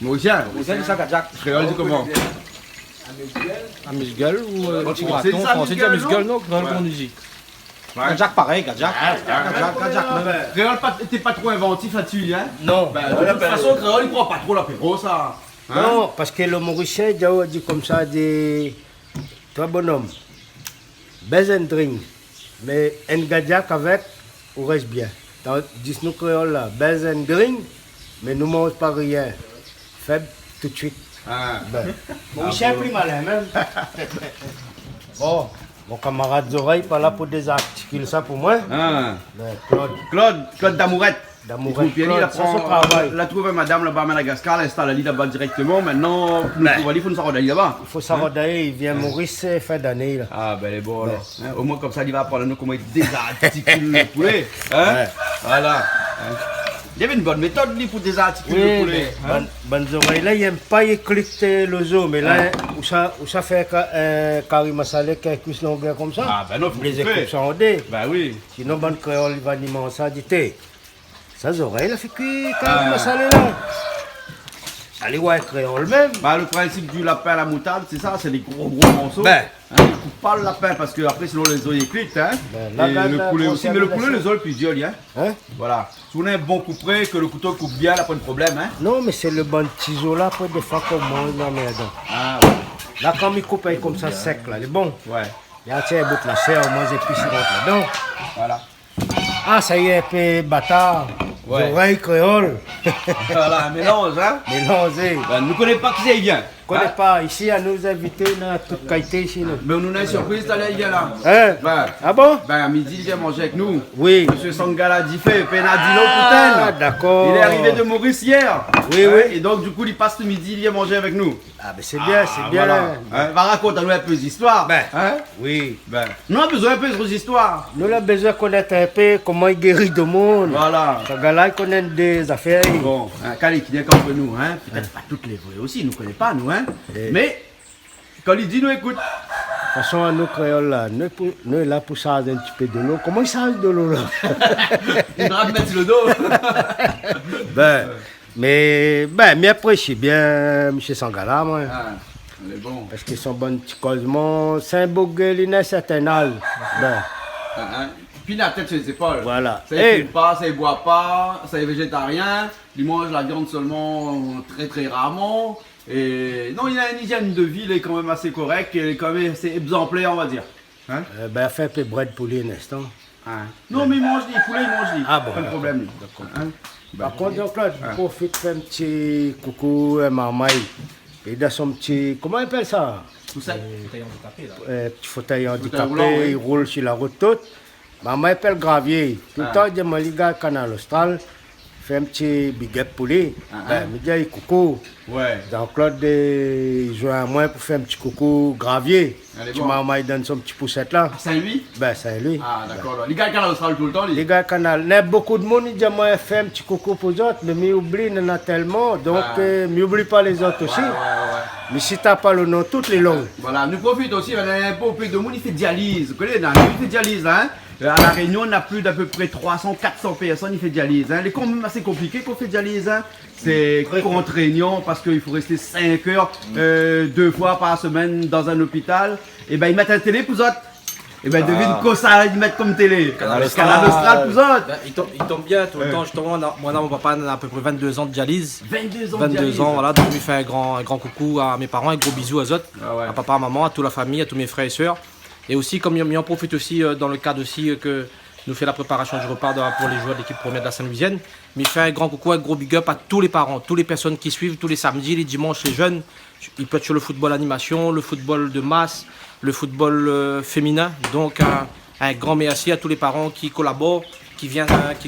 Speaker 2: Mauricien,
Speaker 6: Mauricien dit ça Gadjak.
Speaker 2: créole dit comment
Speaker 6: Amuse-gueule ou petit
Speaker 2: français
Speaker 6: graton?
Speaker 2: dit ça,
Speaker 6: Français dit
Speaker 2: amuse-gueule,
Speaker 6: amuse-gueule, non? Créole qu'on dit. Gadjak pareil, Gadjak. Gadjak.
Speaker 2: Créole, t'es pas trop inventif là-dessus, hein.
Speaker 4: Non.
Speaker 2: De toute façon, Créole, il prend pas trop l'apéro, ça. Hein?
Speaker 4: Non, parce que le Mauricien, il dit comme ça, dit, toi bonhomme, baise un drink, mais un gadjak avec, on reste bien. Dis-nous créole là, baise un drink, mais nous ne mange pas rien. Faible tout de suite.
Speaker 2: Ah.
Speaker 4: Ben. Mauricien plus malin même. Bon, mon camarade Zoreille, pas là pour désarticuler ça pour moi.
Speaker 2: Ah.
Speaker 4: Ben,
Speaker 2: Claude Damourette.
Speaker 4: Damourette,
Speaker 2: Il
Speaker 4: Claude,
Speaker 2: a
Speaker 4: ça se travaille.
Speaker 2: a trouvé madame là-bas à Madagascar, elle installe l'île là-bas directement. Maintenant, il faut nous s'arrêter là-bas.
Speaker 4: Il faut savoir d'ailleurs, il vient Maurice fin d'année là.
Speaker 2: Ah, ben, elle est bonne. Hein, au moins, comme ça, il va apprendre à nous comment il désarticule le poulet. Hein?
Speaker 4: Ouais.
Speaker 2: Voilà. Hein. Il y avait une bonne méthode lui, pour désarticuler le
Speaker 4: Oui,
Speaker 2: poulet.
Speaker 4: mais bonnes oreilles là, il n'aime pas éclipser le zoo, mais là, où ça fait un curry masala qui est cuit longueur comme ça.
Speaker 2: Ah, ben non, faut
Speaker 4: Les
Speaker 2: couper.
Speaker 4: écoutes sont en dé.
Speaker 2: Ben oui.
Speaker 4: Sinon, bonne créole, il va dire ça, dit ça oreilles, il a fait cuire curry masala là. Allez, ouais, créole même.
Speaker 2: Bah, le principe du lapin à la moutarde, c'est ça, c'est des gros morceaux.
Speaker 4: Ben.
Speaker 2: Hein, ils coupent pas le lapin parce que après sinon les os ils cuitent. Hein.
Speaker 4: Ben, là,
Speaker 2: Et le
Speaker 4: là,
Speaker 2: poulet
Speaker 4: là,
Speaker 2: aussi,
Speaker 4: là,
Speaker 2: mais le
Speaker 4: là,
Speaker 2: poulet,
Speaker 4: là,
Speaker 2: les os le plus joli. Hein.
Speaker 4: Hein?
Speaker 2: Voilà. Si on a un bon couperé, que le couteau coupe bien, là, pas de problème. Hein.
Speaker 4: Non, mais c'est le bon ciseau là, pour des fois qu'on mange dans la maison.
Speaker 2: Ah, ouais.
Speaker 4: Là, quand il coupe comme ça sec, là, il est bon.
Speaker 2: Ouais.
Speaker 4: Il y a un bout de la serre, moi, et puis il rentre là-dedans.
Speaker 2: Voilà.
Speaker 4: Ah, ça y est, un peu bâtard.
Speaker 2: Ouais.
Speaker 4: Oreilles créole.
Speaker 2: Voilà, un mélange, hein.
Speaker 4: Mélangé.
Speaker 2: Ben, nous ne connaissons pas qui c'est, il vient.
Speaker 4: On ne connaît pas. Ici, à nous inviter, on a toute qualité ici. Nous.
Speaker 2: Mais on nous a une surprise, là, il vient là.
Speaker 4: Hein?
Speaker 2: Ben,
Speaker 4: Ah bon?
Speaker 2: à midi, il vient manger avec nous.
Speaker 4: Oui.
Speaker 2: Monsieur Sangala Difé, Penadino
Speaker 4: Ah,
Speaker 2: Pouten.
Speaker 4: d'accord.
Speaker 2: Il est arrivé de Maurice hier.
Speaker 4: Oui,
Speaker 2: Hein,
Speaker 4: oui.
Speaker 2: Et donc, du coup, il passe le midi, il vient manger avec nous.
Speaker 4: Ah, ben c'est bien, c'est bien.
Speaker 2: Voilà. Hein, va raconter-nous un peu des histoires.
Speaker 4: Ben.
Speaker 2: Hein?
Speaker 4: Oui.
Speaker 2: Ben. Nous avons besoin un peu de vos histoires.
Speaker 4: Nous avons besoin de connaître un peu comment il guérit le monde.
Speaker 2: Voilà.
Speaker 4: Ce gars-là, il connaît des affaires.
Speaker 2: Bon, hein, Kali qui est comme nous, hein. Peut-être pas toutes les vraies aussi, nous ne connaissons pas, nous, hein. Mais, quand il dit, nous écoute.
Speaker 4: De toute façon, à nous créoles là, nous sommes là pour changer un petit peu de l'eau. Comment ils changent de l'eau là?
Speaker 2: Il va mettre sur le dos.
Speaker 4: mais après, je suis bien, M. Sangala, moi.
Speaker 2: Ah, on est bon.
Speaker 4: Parce qu'ils sont bons petits causements. C'est un beau gars, il a un certain âge. Ben,
Speaker 2: Hein. Puis la tête sur les épaules.
Speaker 4: Voilà.
Speaker 2: Ça ne
Speaker 4: Et-
Speaker 2: fume pas, ça ne boit pas, ça est végétarien. Il mange la viande seulement très très rarement. Et non, il a une hygiène de vie, il est quand même assez correct, il est quand même assez exemplaire, on va dire. Hein?
Speaker 4: ben, fait un peu de bread poulet un instant.
Speaker 2: Hein. Non, mais il mange des poulets, il mange des.
Speaker 4: Ah bon,
Speaker 2: Pas de
Speaker 4: d'accord.
Speaker 2: problème. lui. Hein?
Speaker 4: Par contre, donc là, je profite de faire un petit coucou à marmaille. Et dans son petit, comment on appelle ça?
Speaker 2: Tout ça.
Speaker 4: Petit fauteuil handicapé,
Speaker 2: roulant, oui.
Speaker 4: il roule sur la route toute. Maman appelle Gravier. Tout le temps, il dit, moi, les gars, Canal Austral, fait un petit big up pour lui. Ben, il dit, coucou.
Speaker 2: Ouais.
Speaker 4: Jean-Claude, il joue à moi pour faire un petit coucou Gravier.
Speaker 2: Allez,
Speaker 4: Tu
Speaker 2: bon.
Speaker 4: maman, il donne son petit poussette là.
Speaker 2: Saint-Louis.
Speaker 4: Ben, c'est lui.
Speaker 2: Ah, d'accord. Les gars, quand on sera tout le temps,
Speaker 4: Les
Speaker 2: les
Speaker 4: gars, Canal, il y a beaucoup de monde, il dit, moi, fait un petit coucou pour les autres, mais il oublie, il y en a tellement. Donc, n'oublie pas les autres aussi. Mais si tu n'as pas le nom, toutes les langues.
Speaker 2: Voilà, nous profitons aussi, on a un peu plus de monde, il fait dialyse. Vous connaissez, il fait dialyse, hein. À La Réunion, on a plus d'à peu près 300, 400 personnes, il fait dialyse. Hein. Il est quand même assez compliqué qu'on fait dialyse. Hein. C'est contraignant parce qu'il faut rester 5 heures, 2 fois par semaine dans un hôpital. Et ben ils mettent un télé pour autres. Et ben devine quoi ça, ils mettent comme télé.
Speaker 5: Canal
Speaker 2: Canal Austral pour autres.
Speaker 6: Ben, il tombe bien tout le temps. Justement, moi, mon papa a à peu près 22 ans de dialyse.
Speaker 2: 22 ans de
Speaker 6: 22
Speaker 2: dialyse.
Speaker 6: ans, voilà. Donc, je lui fais un grand coucou à mes parents, un gros bisou à Zot,
Speaker 2: Ah ouais.
Speaker 6: à papa, à maman, à toute la famille, à tous mes frères et sœurs. Et aussi, comme il en profite aussi dans le cadre aussi que nous fait la préparation du repas pour les joueurs de l'équipe première de la Saint-Louisienne. Mais il fait un grand coucou, un gros big up à tous les parents, toutes les personnes qui suivent, tous les samedis, les dimanches, les jeunes. Il peut être sur le football animation, le football de masse, le football féminin. Donc, un grand merci à tous les parents qui collaborent, qui viennent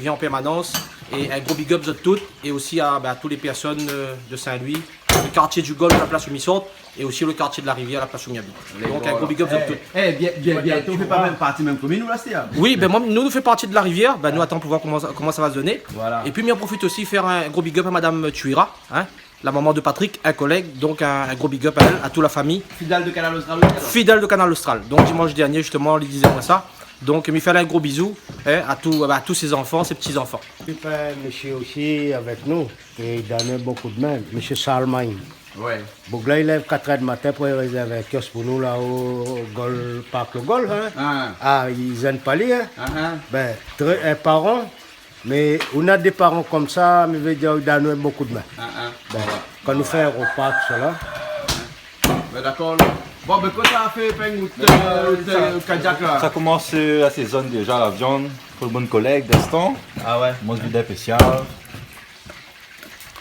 Speaker 6: en permanence. Et un gros big up de toutes. Et aussi à toutes les personnes de Saint-Louis, le quartier du Golfe, la place où Missante, et aussi le quartier de la Rivière, la place où Miabi. Donc, un gros big up de toutes.
Speaker 2: Bientôt, on fait pas même partie même commune ou là, c'était.
Speaker 6: Oui, ben moi, nous fait partie de la rivière. Ben, nous attendons pour voir comment ça va se donner.
Speaker 2: Voilà.
Speaker 6: Et puis, on profite aussi faire un gros big up à Madame Tuira, hein, la maman de Patrick, un collègue. Donc, un gros big up à elle, à toute la famille.
Speaker 2: Fidèle de Canal Austral.
Speaker 6: Fidèle de Canal Austral. Donc, dimanche dernier, justement, on lui disait moi ça. Donc, il me fait un gros bisou hein, à tous ses enfants, ses petits-enfants.
Speaker 4: Puis, ben, monsieur aussi avec nous, et il donne beaucoup de main, monsieur Salmagne.
Speaker 2: Ouais.
Speaker 4: Donc là, il lève 4 h du matin pour réserver un kiosque pour nous là au golf, parc le golf. Hein. Ah, ils n'aiment pas lire. Hein. Ben, parents, mais on a des parents comme ça, mais veut dire qu'ils donnent beaucoup de main. Ben, quand nous faisons un repas, tout cela.
Speaker 2: Ben, d'accord. Bon, ben, quoi ça a fait, Peng, Kajak là?
Speaker 5: Ça commence à saisonner déjà la viande pour le bon collègue d'instant.
Speaker 2: Ah ouais.
Speaker 5: Mon vidéo spécial.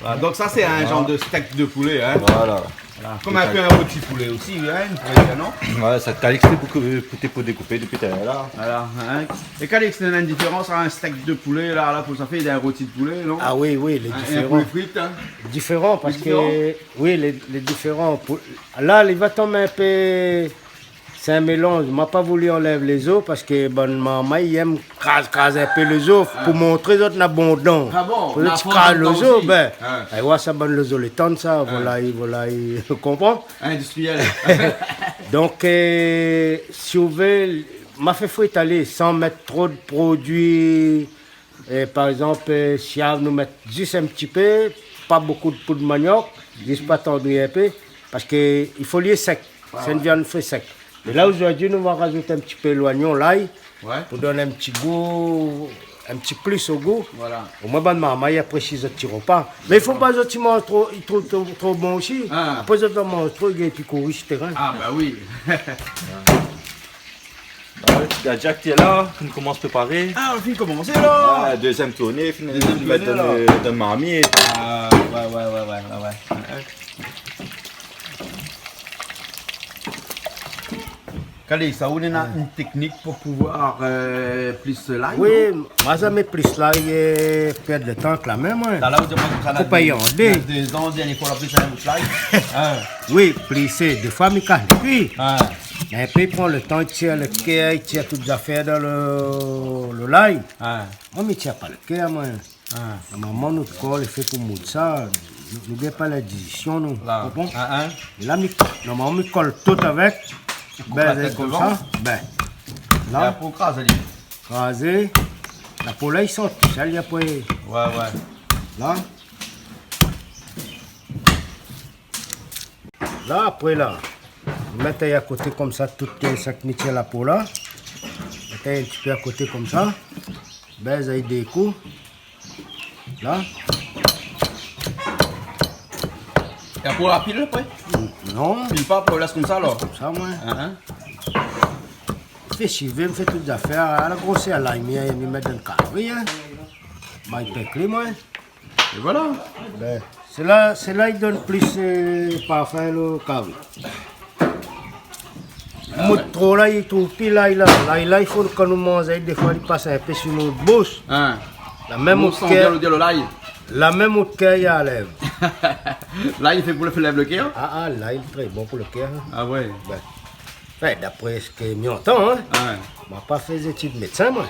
Speaker 2: Voilà, donc ça c'est un genre de steak de poulet, hein.
Speaker 5: Voilà.
Speaker 2: Comme un peu un rôti poulet aussi, hein, une poulet, non?
Speaker 5: Ouais, ça calix pour découper depuis tout à l'heure.
Speaker 2: Voilà, hein. Et Calix, il y a une différence entre un steak de poulet, là, pour ça fait un rôti de poulet, non?
Speaker 4: Ah oui, les
Speaker 2: Et un
Speaker 4: différents.
Speaker 2: poulet frites, hein.
Speaker 4: Différents parce
Speaker 2: différents?
Speaker 4: que, oui, les différents. Là, il va tomber un peu C'est un mélange. Je n'ai pas voulu enlever les os parce que bonne maman, il aime craser un peu les os pour montrer que nous abondant.
Speaker 2: Ah bon?
Speaker 4: Pour tu crases les os, ben, et ouais, ça bonne les os, les temps, ça, voilà, tu comprends?
Speaker 2: Industriel.
Speaker 4: Donc, si vous voulez, m'a fait faut étaler sans mettre trop de produits. Par exemple, si nous mettons juste un petit peu, pas beaucoup de poudre de manioc, juste pas tendrir un peu, parce qu'il faut lier sec. C'est une viande frais sec. Et là, aujourd'hui, nous allons rajouter un petit peu l'oignon, l'ail, pour donner un petit goût, un petit plus au goût.
Speaker 2: Voilà.
Speaker 4: Au moins, bonne maman, il apprécie ce petit repas. Mais il ne faut pas que tu manges trop bon aussi. Après, tu manges trop, et puis courir sur le terrain.
Speaker 2: Ah bah oui.
Speaker 5: Il y a Jack qui est là, on commence à préparer.
Speaker 2: Ah, on finit commencer là.
Speaker 5: Ah, deuxième tournée, finalement,
Speaker 2: Deuxième
Speaker 5: il va
Speaker 2: tournée,
Speaker 5: donner de marmite.
Speaker 2: Ah, ouais. Calais, ça, on a une technique pour pouvoir plus l'ail.
Speaker 4: Oui, moi, ça met plus là, il perd le temps que la même.
Speaker 2: Là, où tu as
Speaker 4: Faut pas y en aller.
Speaker 2: 2 ans, dernière fois, la plus à l'ail.
Speaker 4: Oui, plisser, des fois, mais quand puis,
Speaker 2: Ah.
Speaker 4: mais puis, il prend le temps, il tire le cœur, il tire toutes les affaires dans le l'ail.
Speaker 2: Ah.
Speaker 4: Moi, mais il tire pas le cœur, moi. La maman, notre corps, il fait pour moudre ça. Nous n'avons pas la digestion, nous.
Speaker 2: Là.
Speaker 4: Comprends?
Speaker 2: Ah,
Speaker 4: Et là, normalement, on colle tout avec.
Speaker 2: la
Speaker 4: Ben,
Speaker 2: tête
Speaker 4: comme
Speaker 2: devant.
Speaker 4: ça. Ben,
Speaker 2: Là,
Speaker 4: là,
Speaker 2: pour craser.
Speaker 4: raser. La peau là, il sort. Ça, il y a pas.
Speaker 2: Ouais.
Speaker 4: Là. Là, après là, vous mettez à côté comme ça, tout ça qui tient la peau là. Mettez un petit peu à côté comme ça. Ben, vous avez des coups. Là.
Speaker 2: Et pour la pile après?
Speaker 4: Non,
Speaker 2: Pile pas, pour laisser comme ça alors.
Speaker 4: comme ça, moi.
Speaker 2: Hein?
Speaker 4: Fait chiver, me fait toutes les affaires. À la grosse, à la mienne, il me met dans le carré. Hein. Ben, il pèque moi.
Speaker 2: Et voilà.
Speaker 4: Ben, c'est là il donne plus parfum le carré. Trop là, il trouve plus là, il faut que nous mangeons, des fois il passe un peu sur notre bouche.
Speaker 2: Hein?
Speaker 4: La même
Speaker 2: On sent bien le dire l'ail.
Speaker 4: la même autre cœur il y a à lèvre.
Speaker 2: Là, il fait pour le faire le cœur.
Speaker 4: Ah, là il est très bon pour le cœur. Hein.
Speaker 2: Ah ouais.
Speaker 4: Ben, ben, d'après ce que m'entend, hein.
Speaker 2: Ah.
Speaker 4: Je n'ai pas fait des études de médecin, moi.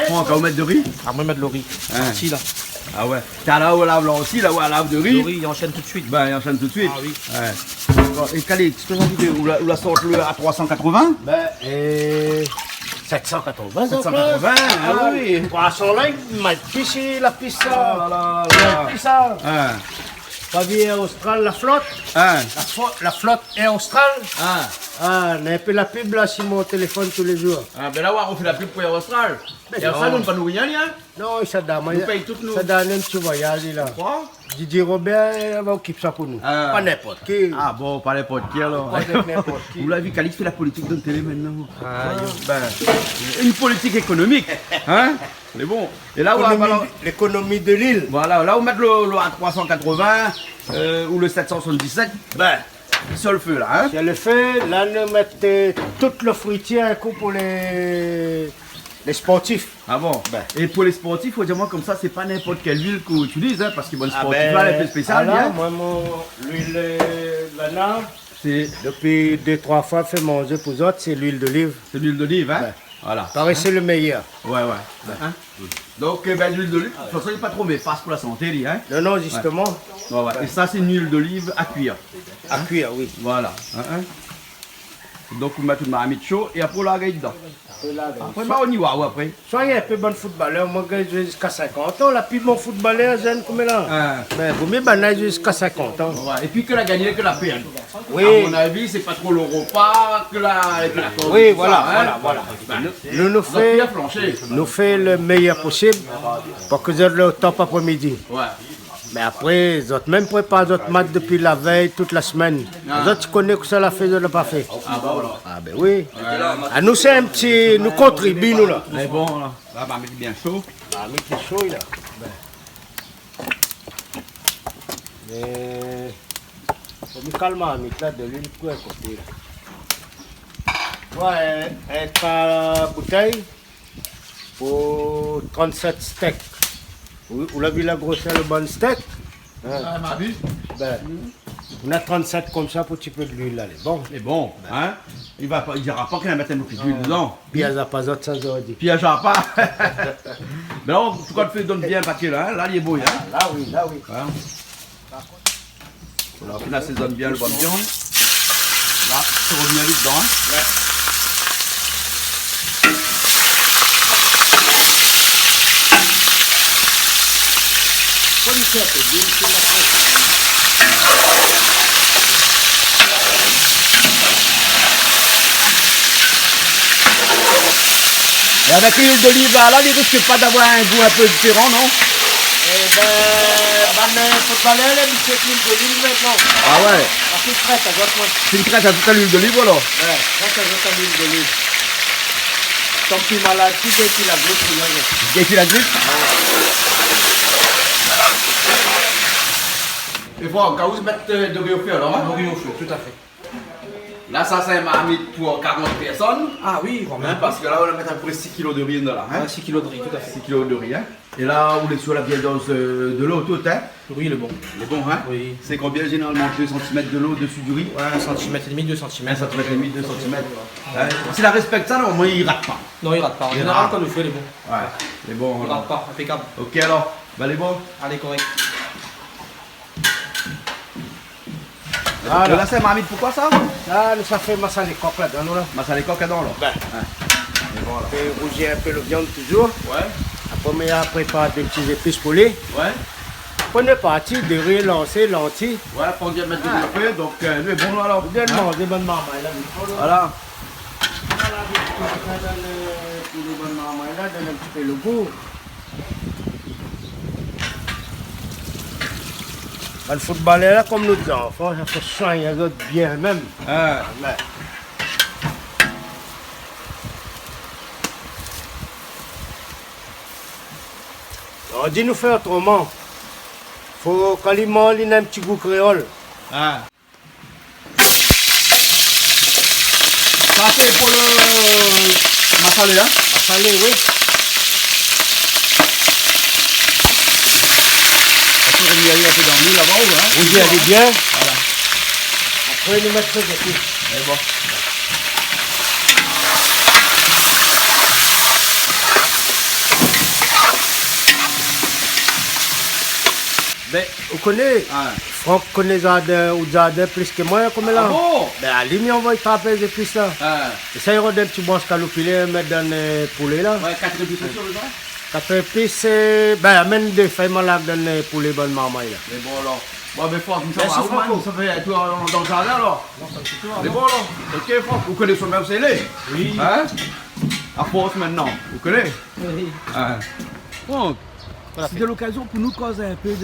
Speaker 2: Prends encore mettre de riz.
Speaker 6: Ah, moi, mettre le riz. Ici, là.
Speaker 2: Ah ouais. T'as là où elle lave là aussi, là où elle lave de riz.
Speaker 6: Le riz, il enchaîne tout de suite.
Speaker 2: Ben, il enchaîne tout de suite.
Speaker 6: Ah oui.
Speaker 2: Ouais. Bon, et Calix, tu peux m'indiquer où la sorte le à 380?
Speaker 4: Ben, 780,
Speaker 2: 780, ah oui.
Speaker 4: Poisson là, il m'a piché la piste ça. Ça.
Speaker 2: Ah.
Speaker 4: Pas vu Austral, la flotte.
Speaker 2: Ah.
Speaker 4: La flotte est Austral.
Speaker 2: Ah.
Speaker 4: Ah, on a un peu la pub là sur mon téléphone tous les jours.
Speaker 2: Ah, ben là, on fait la pub pour Air Austral. Et ça, nous ne pas nous rien, hein?
Speaker 4: Non, ça donne.
Speaker 2: Nous paye toutes nos.
Speaker 4: Ça donne un petit voyage là.
Speaker 2: Quoi?
Speaker 4: Didier Robert va occuper ça pour nous.
Speaker 2: Ah.
Speaker 4: Pas n'importe qui.
Speaker 2: Ah bon, pas n'importe qui alors.
Speaker 4: Pas n'importe qui.
Speaker 2: Vous l'avez vu, Calix fait la politique de télé maintenant.
Speaker 6: Ah,
Speaker 2: Ben, une politique économique. Hein? C'est bon. Et là, on va.
Speaker 4: L'économie de l'île.
Speaker 2: Voilà, là, on met le à 380 ou le 777. Ben, c'est le feu là, hein?
Speaker 4: C'est le fait, là, nous mettons tout le fruitier à un coup pour les sportifs.
Speaker 2: Ah bon?
Speaker 4: Ben.
Speaker 2: Et pour les sportifs, faut dire moi comme ça, c'est pas n'importe quelle huile qu'on utilise, hein, parce que bon, le sportif
Speaker 4: ben,
Speaker 2: là, elle est un peu spéciale.
Speaker 4: là,
Speaker 2: hein.
Speaker 4: moi, l'huile là,
Speaker 2: C'est
Speaker 4: depuis 2-3 fois, fait manger pour autres, c'est l'huile d'olive.
Speaker 2: l'huile d'olive, hein?
Speaker 4: Ben.
Speaker 2: Voilà.
Speaker 4: Pareil, c'est le meilleur.
Speaker 2: Ouais. Hein? Donc, ben, l'huile d'olive, de toute façon, il n'est pas trop néfaste pour la santé, lui, hein?
Speaker 4: Non, non, justement,
Speaker 2: Ouais. Et ça, c'est une huile d'olive à cuire.
Speaker 4: à cuire, oui.
Speaker 2: Voilà. Hein? Donc, on met tout le marmite chaud et après, on la regarde dedans. Après, bah, on y va, après.
Speaker 4: Soyez un peu bon footballeur, moi, je joue jusqu'à 50 ans. La plus bon footballeur, jeune comme là.
Speaker 2: Hein.
Speaker 4: Mais vous m'avez jusqu'à 50 ans.
Speaker 2: Ouais. Et puis, que la gagner, que la perdre.
Speaker 4: Oui.
Speaker 2: À mon avis, c'est pas trop le repas que la.
Speaker 4: Oui,
Speaker 2: tout
Speaker 4: voilà,
Speaker 2: ça, hein.
Speaker 4: voilà.
Speaker 2: Ben,
Speaker 4: Nous fait,
Speaker 2: bien flancher.
Speaker 4: nous fait le meilleur possible pour que vous ayez le top après-midi.
Speaker 2: Ouais.
Speaker 4: Mais après, vous autres même préparé votre match depuis la veille, toute la semaine. Vous autres, tu connais que ça l'a fait, je ne l'ai pas fait.
Speaker 2: Ah bah voilà.
Speaker 4: Ah ben oui. Ah, nous, c'est un petit... Nous contribuons, nous, là.
Speaker 2: Mais bon, là, bah, mettre bien chaud.
Speaker 4: Ah, mais c'est chaud, là. Mais... Faut me calmer, mais là, de l'huile pour un côté, là. Ouais, un bouteille pour 37 steaks. Vous l'avez vu la grosseur, le bon steak?
Speaker 2: Ah, m'a vu.
Speaker 4: Ben, On a 37 comme ça pour un petit peu de l'huile là. Bon.
Speaker 2: C'est bon, hein? Il dira pas qu'il va mettre un peu d'huile dedans.
Speaker 4: Piège à pas autre, ça j'aurais dit.
Speaker 2: Piège à pas. Mais non, en tout cas, tu donne bien paquet là, hein? Là, il est beau, hein?
Speaker 4: Là oui, là oui.
Speaker 2: Hein? Voilà, on assaisonne bien le bon viande. Là, tu reviens vite dedans, hein? Et avec l'huile d'olive là, il risque pas d'avoir un goût un peu différent, non?
Speaker 4: Eh ben, faut pas aller les bichets l'huile d'olive maintenant.
Speaker 2: Ah ouais?
Speaker 4: Ah, c'est prêt, ça doit être.
Speaker 2: C'est une crête à toute l'huile d'olive alors?
Speaker 4: Ouais, ça doit être l'huile d'olive. Tant qu'il malade, tu sais qu'il a grippe, il a grippe.
Speaker 2: Et puis la grippe? Il faut en cas où se mettre de riz au feu alors, hein?
Speaker 6: Riz au feu, tout à fait.
Speaker 2: Là, ça c'est un marmite pour 40 personnes.
Speaker 6: Ah oui, quand
Speaker 2: Hein,
Speaker 6: même.
Speaker 2: parce que là, on va mettre à peu près 6 kg de riz là. Hein?
Speaker 6: 6 kg de riz, tout à fait.
Speaker 2: 6 kg de riz. Hein? Et là, on est sur la vieille dose de l'eau tout. Hein?
Speaker 6: Oui, le bon.
Speaker 2: C'est bon, hein?
Speaker 6: Oui.
Speaker 2: C'est combien généralement 2 cm de l'eau dessus du riz?
Speaker 6: Ouais, 1,5 cm, 2 cm.
Speaker 2: 1 cm et demi, 2 cm. Hein? Si la respecte ça, là, au moins il rate pas.
Speaker 6: Non, il rate pas. En
Speaker 2: Il
Speaker 6: général,
Speaker 2: rate.
Speaker 6: quand on le fait, il est bon.
Speaker 2: Ouais, c'est bon.
Speaker 6: Il
Speaker 2: alors.
Speaker 6: rate pas, impeccable.
Speaker 2: Ok alors, bah les bons.
Speaker 6: Allez, correct.
Speaker 4: Voilà.
Speaker 2: Là, c'est un marmite, pourquoi ça?
Speaker 4: Là, ça fait massa les coques là-dedans, là.
Speaker 2: Bah, ça les coques dedans là.
Speaker 4: Ben, on fait rougir un peu la viande toujours.
Speaker 2: Ouais,
Speaker 4: Après, on met à préparer des petits épices poulées.
Speaker 2: ouais.
Speaker 4: On est parti de riz lancé, lentilles.
Speaker 2: Ouais, faut bien mettre du café, donc lui est bon alors.
Speaker 4: Bien manger, bonne marmaille là.
Speaker 2: Voilà.
Speaker 4: Voilà, pour les bonnes marmailles là, donne un petit peu le goût. Le footballeur là, comme nous enfants, ça faut soigner les autres bien même.
Speaker 2: Ah.
Speaker 4: Ouais. On dit nous faire autrement. Faut quand il mange, il a un petit goût créole.
Speaker 2: Ah. Ça c'est pour le massalé, hein?
Speaker 4: Allez, oui.
Speaker 2: On peut revenir un peu dans l'huile là-bas, hein?
Speaker 4: Vous y allez bien. Voilà. Après, nous mettre ça dessus.
Speaker 2: C'est bon.
Speaker 4: Ben, vous connaissez,
Speaker 2: Ah.
Speaker 4: Franck connaît Jardin ou Jardin plus que moi, comme là.
Speaker 2: Ah bon?
Speaker 4: Ben, à lui, on va y taper les épices là.
Speaker 2: Ah.
Speaker 4: Et ça, il y aura des petits bons scalopilés, mettre dans les poulets là.
Speaker 2: Ouais, 4 épices sur le genre?
Speaker 4: 4 épices, ben, amène des feuilles malades dans les poulets bonnes marmailles là.
Speaker 2: C'est bon alors. Bon, mais Franck, ça
Speaker 4: Merci,
Speaker 2: va,
Speaker 4: Franco.
Speaker 2: ça fait tout dans le jardin alors? C'est bon alors? Ok Franck, vous connaissez même scellé?
Speaker 4: Oui.
Speaker 2: Hein? À force maintenant, vous connaissez?
Speaker 4: Oui.
Speaker 2: Ah. Franck, c'était l'occasion pour nous de causer un peu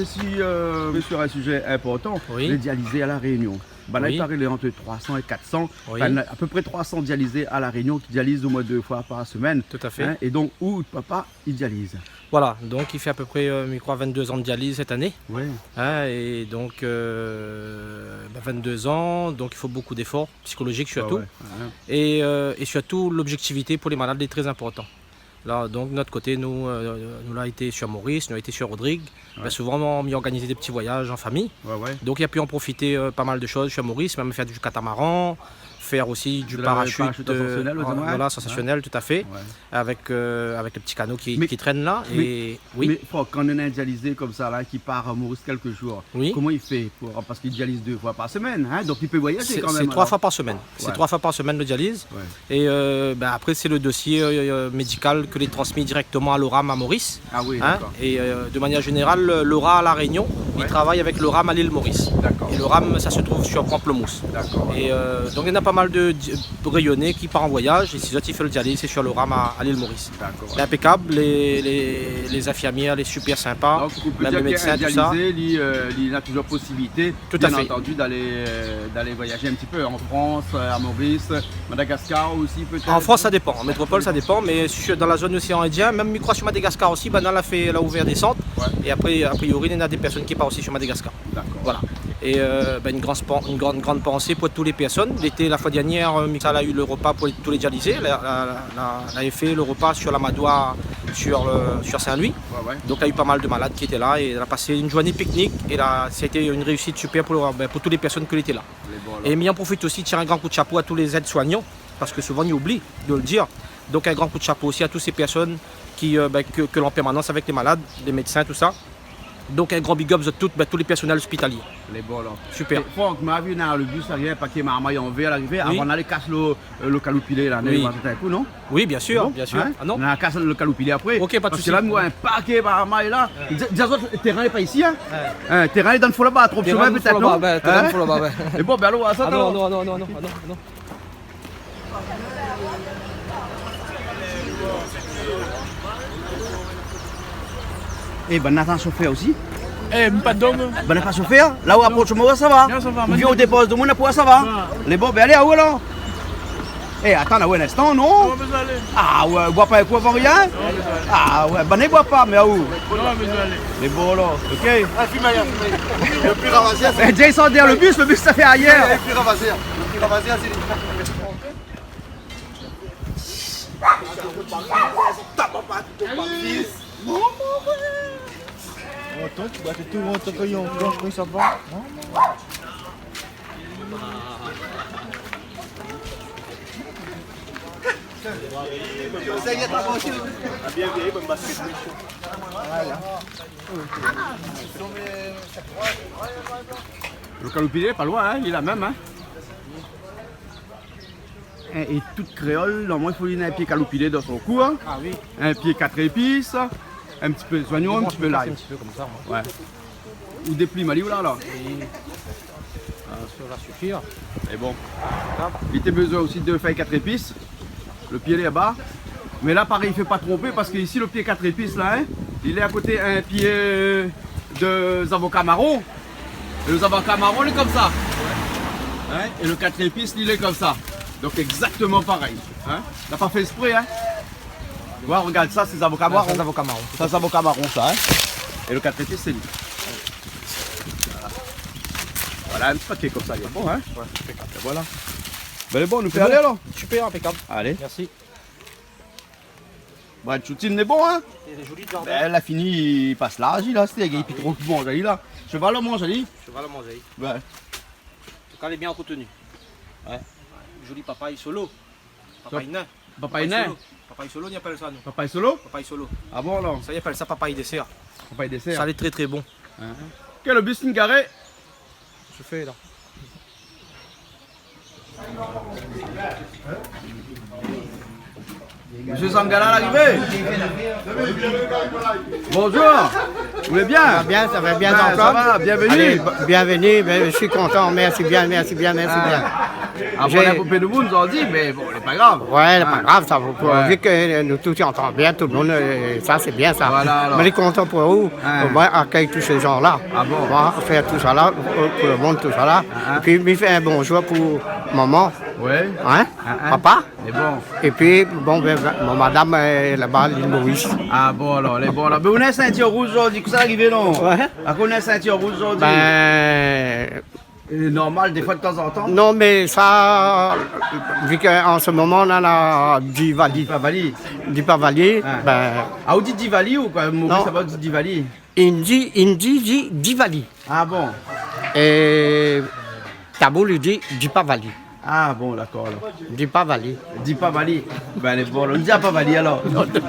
Speaker 2: sur un sujet important,
Speaker 6: Oui.
Speaker 2: les dialysés à La Réunion. Ben là,
Speaker 6: Oui.
Speaker 2: il paraît entre 300 et 400,
Speaker 6: Oui.
Speaker 2: enfin, à peu près 300 dialysés à La Réunion qui dialysent au moins 2 fois par semaine.
Speaker 6: Tout à fait.
Speaker 2: Hein, et donc, où papa, il dialyse.
Speaker 6: Voilà, donc il fait à peu près, je crois, 22 ans de dialyse cette année.
Speaker 2: Ouais.
Speaker 6: Hein, et donc, 22 ans, donc il faut beaucoup d'efforts psychologiques surtout.
Speaker 2: Ouais, ouais. Hein.
Speaker 6: Et surtout, l'objectivité pour les malades est très important. Là, donc, de notre côté, nous l'a été sur Maurice, nous l'a été sur Rodrigue.
Speaker 2: Ouais.
Speaker 6: Ben, souvent, on a mis organisé des petits voyages en famille.
Speaker 2: Ouais, ouais.
Speaker 6: Donc, il a pu en profiter pas mal de choses sur Maurice, même faire du catamaran, faire aussi du
Speaker 2: De la
Speaker 6: parachute,
Speaker 2: parachute ascensionnel, notamment,
Speaker 6: voilà,
Speaker 2: hein.
Speaker 6: sensationnel, tout à fait,
Speaker 2: Ouais.
Speaker 6: avec le petit canot
Speaker 2: Mais-
Speaker 6: qui traîne là.
Speaker 2: mais-
Speaker 6: Et oui,
Speaker 2: Mais Franck, quand on a un dialysé comme ça, là, qui part à Maurice quelques jours,
Speaker 6: Oui.
Speaker 2: comment il fait parce qu'il dialyse 2 fois par semaine, hein, donc il peut voyager
Speaker 6: c'est
Speaker 2: quand même.
Speaker 6: 3
Speaker 2: alors.
Speaker 6: fois par semaine.
Speaker 2: Ouais.
Speaker 6: C'est 3 fois par semaine le dialyse.
Speaker 2: Ouais.
Speaker 6: Et ben, après, c'est le dossier médical que les transmis directement à l'ORAM à Maurice.
Speaker 2: Ah oui,
Speaker 6: Hein,
Speaker 2: d'accord.
Speaker 6: et de manière générale, l'ORA à La Réunion, il
Speaker 2: Ouais.
Speaker 6: travaille avec l'ORAM à l'île Maurice.
Speaker 2: D'accord.
Speaker 6: Et l'ORAM, ça se trouve sur Pamplemousse.
Speaker 2: D'accord.
Speaker 6: Et donc il y en a pas mal de rayonnés qui part en voyage. Et si autres, il fait le dialyse, c'est sur l'ORAM à l'île Maurice.
Speaker 2: D'accord.
Speaker 6: C'est impeccable, les infirmières, les super sympas,
Speaker 2: Donc, on peut
Speaker 6: même
Speaker 2: dire
Speaker 6: les
Speaker 2: qu'un
Speaker 6: médecins, tout ça.
Speaker 2: dialysé, il a toujours possibilité,
Speaker 6: Tout à
Speaker 2: bien
Speaker 6: fait.
Speaker 2: entendu, d'aller voyager un petit peu en France, à Maurice, Madagascar aussi peut-être.
Speaker 6: En France, ça dépend. En métropole, ça dépend. Mais dans la zone océan Indien, même je crois sur Madagascar aussi, ben, elle a ouvert des centres.
Speaker 2: Ouais.
Speaker 6: Et après, a priori, il y en a des personnes qui partent aussi sur Madagascar.
Speaker 2: D'accord.
Speaker 6: Voilà. Et ben, une grande pensée pour toutes les personnes. L'été, la fois dernière, Mixa a eu le repas pour tous les dialysés. Elle a fait le repas sur la Madoua sur Saint-Louis. Donc il y a eu pas mal de malades qui étaient là et on a passé une journée pique-nique et là c'était une réussite super pour toutes les personnes qui étaient là. Et mais en profite aussi de tirer un grand coup de chapeau à tous les aides-soignants parce que souvent ils oublient de le dire. Donc un grand coup de chapeau aussi à toutes ces personnes que l'on en permanence avec les malades, les médecins, tout ça. Donc un grand big up de tous les personnels hospitaliers.
Speaker 2: Les bons là.
Speaker 6: Super.
Speaker 2: Franck m'a vu dans le bus arrière, paquet marmaille en verre arrivé, avant d'aller casser le caloupilé là,
Speaker 6: Oui.
Speaker 2: un coup, non?
Speaker 6: Oui, bien sûr,
Speaker 2: Bon,
Speaker 6: bien sûr.
Speaker 2: hein?
Speaker 6: Ah non?
Speaker 2: On a cassé le caloupilé après.
Speaker 6: Ok, pas de
Speaker 2: Parce
Speaker 6: souci.
Speaker 2: que là, moi, un paquet marmaille là. Déjà, le terrain n'est pas ici, hein? Le terrain est dans le fond là-bas, trop de chemin peut-être, non? Hein? Et bon, ben alors, ça,
Speaker 6: Ah non, non.
Speaker 2: Eh ben, Nathan chauffeur aussi.
Speaker 7: Eh, pas d'homme.
Speaker 2: Ben, n'a pas chauffeur. Là où approche moi, ça va.
Speaker 7: Bien, ça va,
Speaker 2: On vient au dépose de moi, ça va. Les bons, ben allez, à où alors? Eh, attends, là, un instant, non?
Speaker 7: Non, mais allez.
Speaker 2: Ah ouais, bois pas un coup avant rien? Ah ouais, ben ne bois pas, mais à où?
Speaker 7: Non, mais allez.
Speaker 2: Les bons là, ok?
Speaker 4: Ah, fume ailleurs. Le plus ramassé,
Speaker 2: Eh, Jason derrière le bus ça fait ailleurs.
Speaker 4: le plus ramassé. Le plus ramassé, c'est
Speaker 2: Le caloupilé, pas loin, hein, il est là même. Hein. Et toute créole, normalement, il faut lui un pied caloupilé dans son cou. Hein.
Speaker 6: Ah oui.
Speaker 2: Un pied 4 épices, un petit peu de soignon, un petit peu
Speaker 6: Un
Speaker 2: l'ail.
Speaker 6: petit peu comme ça, moi.
Speaker 2: Ouais. Ou des plis mali ou là.
Speaker 6: Ça va suffire.
Speaker 2: Et bon. Il était besoin aussi de faire 4 épices. Le pied est là-bas. Mais là, pareil, il ne fait pas tromper parce que ici, le pied 4 épices, là, hein, il est à côté un pied de avocats marron. Et les avocats marron, il est comme ça. Hein, et le 4 épices, il est comme ça. Donc exactement pareil. Hein. Il n'a pas fait exprès. Hein. Voilà, regarde ça, c'est des avocats marrons.
Speaker 6: C'est des avocats marrons.
Speaker 2: Ça, c'est avocats marrons, ça. Hein. Et le 4 épices, c'est lui. Voilà, un petit paquet comme ça, il est bon. Hein.
Speaker 6: Ouais, impeccable.
Speaker 2: Et voilà. Ben, il est bon, nous fait aller alors.
Speaker 6: Super, impeccable.
Speaker 2: Allez.
Speaker 6: Merci.
Speaker 2: Bon, le choutine est bon, hein.
Speaker 6: C'est joli de jardin.
Speaker 2: Ben, elle a fini, il passe l'âge, il a, c'était, il puis trop bon, il a. Cheval au mange, il.
Speaker 6: Cheval à manger.
Speaker 2: Ouais.
Speaker 6: En tout cas, elle est bien entretenue.
Speaker 2: Ouais.
Speaker 6: Joli papaye solo. Papaye nain.
Speaker 2: Papaye nain.
Speaker 6: solo. Papaye solo, on y appelle ça, nous.
Speaker 2: Papaye solo.
Speaker 6: Papaye solo.
Speaker 2: Ah bon, alors.
Speaker 6: Ça y appelle ça papaye dessert.
Speaker 2: Papaye dessert.
Speaker 6: Ça, elle est très très bon.
Speaker 2: Quel le bus garé.
Speaker 6: Je fais là.
Speaker 2: Monsieur Sangala à l'arrivée. Bonjour. Vous allez bien?
Speaker 8: Bien, ça va bien
Speaker 2: Ben,
Speaker 8: encore.
Speaker 2: ça va, bienvenue.
Speaker 8: Allez, bienvenue, ben, je suis content, merci bien.
Speaker 2: Après la poupée de vous nous ont dit, mais bon, c'est pas grave.
Speaker 8: Ouais, c'est pas grave, ça va.
Speaker 2: Ouais.
Speaker 8: Vu que nous tous entendons bien, tout le monde, ça c'est bien ça.
Speaker 2: Voilà, alors.
Speaker 8: Mais je suis content pour vous,
Speaker 2: Hein.
Speaker 8: on va accueillir tous ces gens-là.
Speaker 2: Ah bon?
Speaker 8: On va faire tout ça là, pour le monde, tout ça là. Et puis, il fait un bonjour pour maman,
Speaker 2: Ouais.
Speaker 8: hein,
Speaker 2: Hein.
Speaker 8: papa.
Speaker 2: Et bon.
Speaker 8: Et puis, bon, mon madame est là-bas, l'île Maurice.
Speaker 2: Ah bon, alors, les bons, alors. Mais on a un ceinture rouge aujourd'hui, que ça arrive, non?
Speaker 8: Ouais.
Speaker 2: Ah, qu'on a un ceinture rouge aujourd'hui?
Speaker 8: Ben,
Speaker 2: Normal, des fois de temps en temps.
Speaker 8: non, mais ça, vu qu'en ce moment, on en a Divali.
Speaker 2: Pavali. Ah.
Speaker 8: Ben,
Speaker 2: Ah, vous dites Divali ou quoi? Maurice,
Speaker 8: Non.
Speaker 2: ça va dire Divali.
Speaker 8: Indi dit Divali.
Speaker 2: Ah bon.
Speaker 8: Et Tabou lui dit Dipavali.
Speaker 2: Ah bon, d'accord, alors.
Speaker 8: Dipavali.
Speaker 2: Dis pas Vali. Ben les bons, on dit pas Vali alors.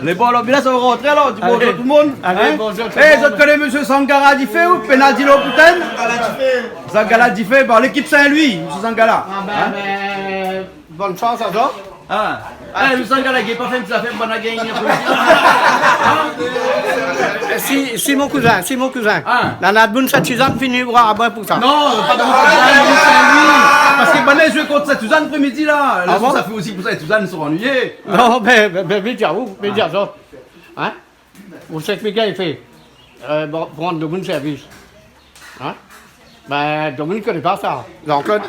Speaker 2: Les bons, alors, bien là, ça va rentrer alors. Du bonjour
Speaker 8: Allez.
Speaker 2: tout le monde.
Speaker 8: Allez, bonjour tout le
Speaker 2: Eh,
Speaker 8: monde.
Speaker 2: vous connaissez monsieur Sangara Diffé ou Penadilo Putain? Sangara Diffé, bon, l'équipe Saint-Louis, monsieur Sangara.
Speaker 8: Ben, bonne chance à toi.
Speaker 2: Ah. Eh, monsieur Sangara, il n'a pas fait une petite affaire, bonne à gagner.
Speaker 8: Si mon cousin.
Speaker 2: Ah.
Speaker 8: Dans la bonne Suzanne finit voir pour ça.
Speaker 2: Non, pas dans Saint-Louis. Parce que Bonnet joué contre Suzanne après-midi là.
Speaker 8: Ah bon?
Speaker 2: Ça fait aussi pour ça que Suzanne sont ennuyés.
Speaker 8: Non, mais dire où, mais dire ça. Hein? Vous savez que Miguel fait prendre de bons services. Hein? Ben, Dominique ne connaît pas ça. Jean-Claude,